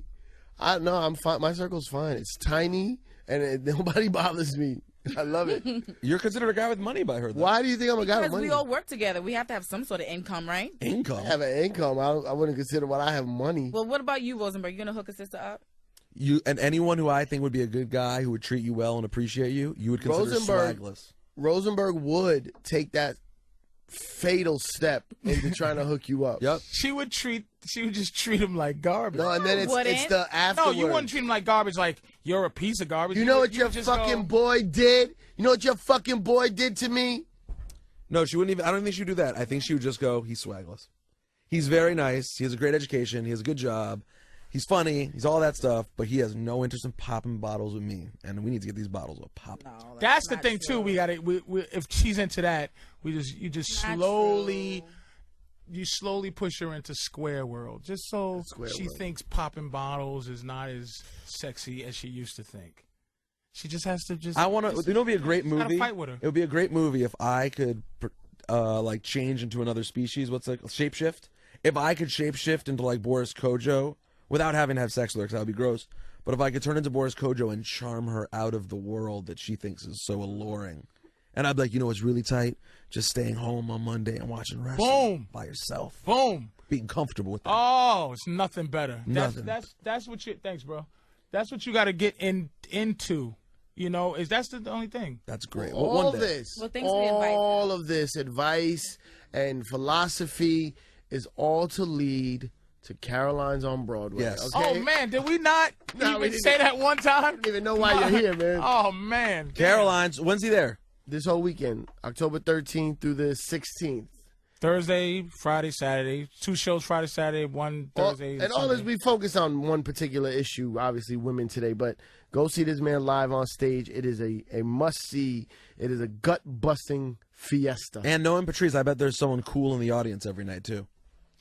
I'm fine. My circle's fine. It's tiny and nobody bothers me. I love it. You're considered a guy with money by her, though. Why do you think I'm a guy with Because money? we all work together. We have to have some sort of income, right? Income. I have an income. I wouldn't consider what I have money. Well, what about you, Rosenberg? You gonna hook a sister up? You and anyone who I think would be a good guy who would treat you well and appreciate you, you would consider Rosenberg- swagless. Rosenberg would take that fatal step into trying to hook you up. Yep. She would just treat him like garbage. No, and then it's Wouldn't. the No, afterwards. you wouldn't treat him like garbage. Like you're a piece of garbage. You know what would your just fucking go, boy did? You know what your fucking boy did to me? No, she wouldn't even. I don't think she would do that. I think she would just go, he's swagless. He's very nice. He has a great education. He has a good job. He's funny. He's all that stuff. But he has no interest in popping bottles with me. And we need to get these bottles up pop. No, That's the not thing true. too. We got to. If she's into that, you just Not slowly. true. You slowly push her into square world, just so Square she world. thinks popping bottles is not as sexy as she used to think. She just has to just. I want to. You know, it'd be a great gotta movie. fight with her. It would be a great movie if I could, like, change into another species. What's like shapeshift? If I could shapeshift into like Boris Kojo without having to have sex with her, 'cause that would be gross. But if I could turn into Boris Kojo and charm her out of the world that she thinks is so alluring, and I'd be like, you know what's really tight? Just staying home on Monday and watching wrestling Boom. by yourself, Boom. being comfortable with that. Oh, it's nothing better. Nothing. That's what you. Thanks, bro. That's what you got to get into. You know, that's the only thing. That's great. All One day. this, Well, thanks for the advice. all of this advice and philosophy is all to lead to Caroline's on Broadway. Yes. Okay? Oh man, did we not No, we even didn't. say that one time? I don't even know why you're here, man. Oh man, Caroline's. When's he there? This whole weekend, October 13th through the 16th. Thursday, Friday, Saturday. 2 shows Friday, Saturday, 1 Thursday. And all this, Sunday. we focus on one particular issue, obviously women today, but go see this man live on stage. It is a must-see. It is a gut-busting fiesta. And knowing Patrice, I bet there's someone cool in the audience every night too.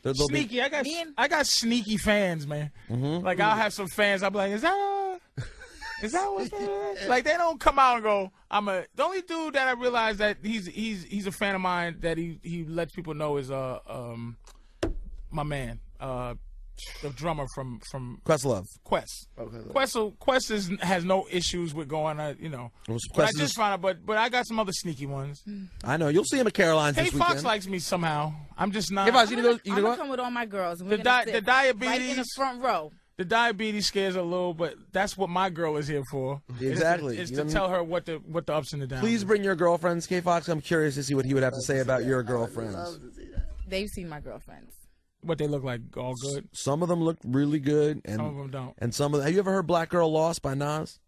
They'll be- Sneaky. Me and- I got sneaky fans, man. Like I'll have some fans. I'll be like, is that what that is? Like they don't come out and go. The only dude that I realize that he's a fan of mine that he lets people know is my man, the drummer from Questlove. Quest. Okay. Quest has no issues with going. You know, Well, but I Quest is- just found out. But I got some other sneaky ones. I know. You'll see him at Caroline's Hey, this Fox weekend. likes me somehow. I'm just not. Hey, Fox, you I'm gonna gonna, go? You I'm gonna gonna go? come with all my girls. And we're The gonna di- sit the diabetes- right in the front row. The diabetes scares a little, but that's what my girl is here for. Exactly. It's You to know what I tell her what the ups and the downs. Please is. bring your girlfriends, K Fox. I'm curious to see what he would have to say about your girlfriends. They've seen my girlfriends. What they look like, all good. Some of them look really good, Some of and them don't. and some of them. Have you ever heard "Black Girl Lost" by Nas?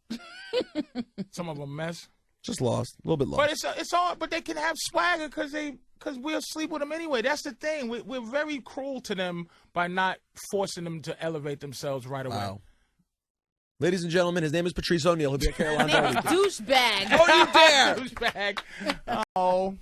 Some of them mess. Just lost. A little bit lost. But it's all. But they can have swagger because we'll sleep with them anyway. That's the thing. We're very cruel to them by not forcing them to elevate themselves right away. Wow. Ladies and gentlemen, his name is Patrice O'Neal. He'll be at Carolina. Douchebag. Don't you dare! Douchebag. Oh.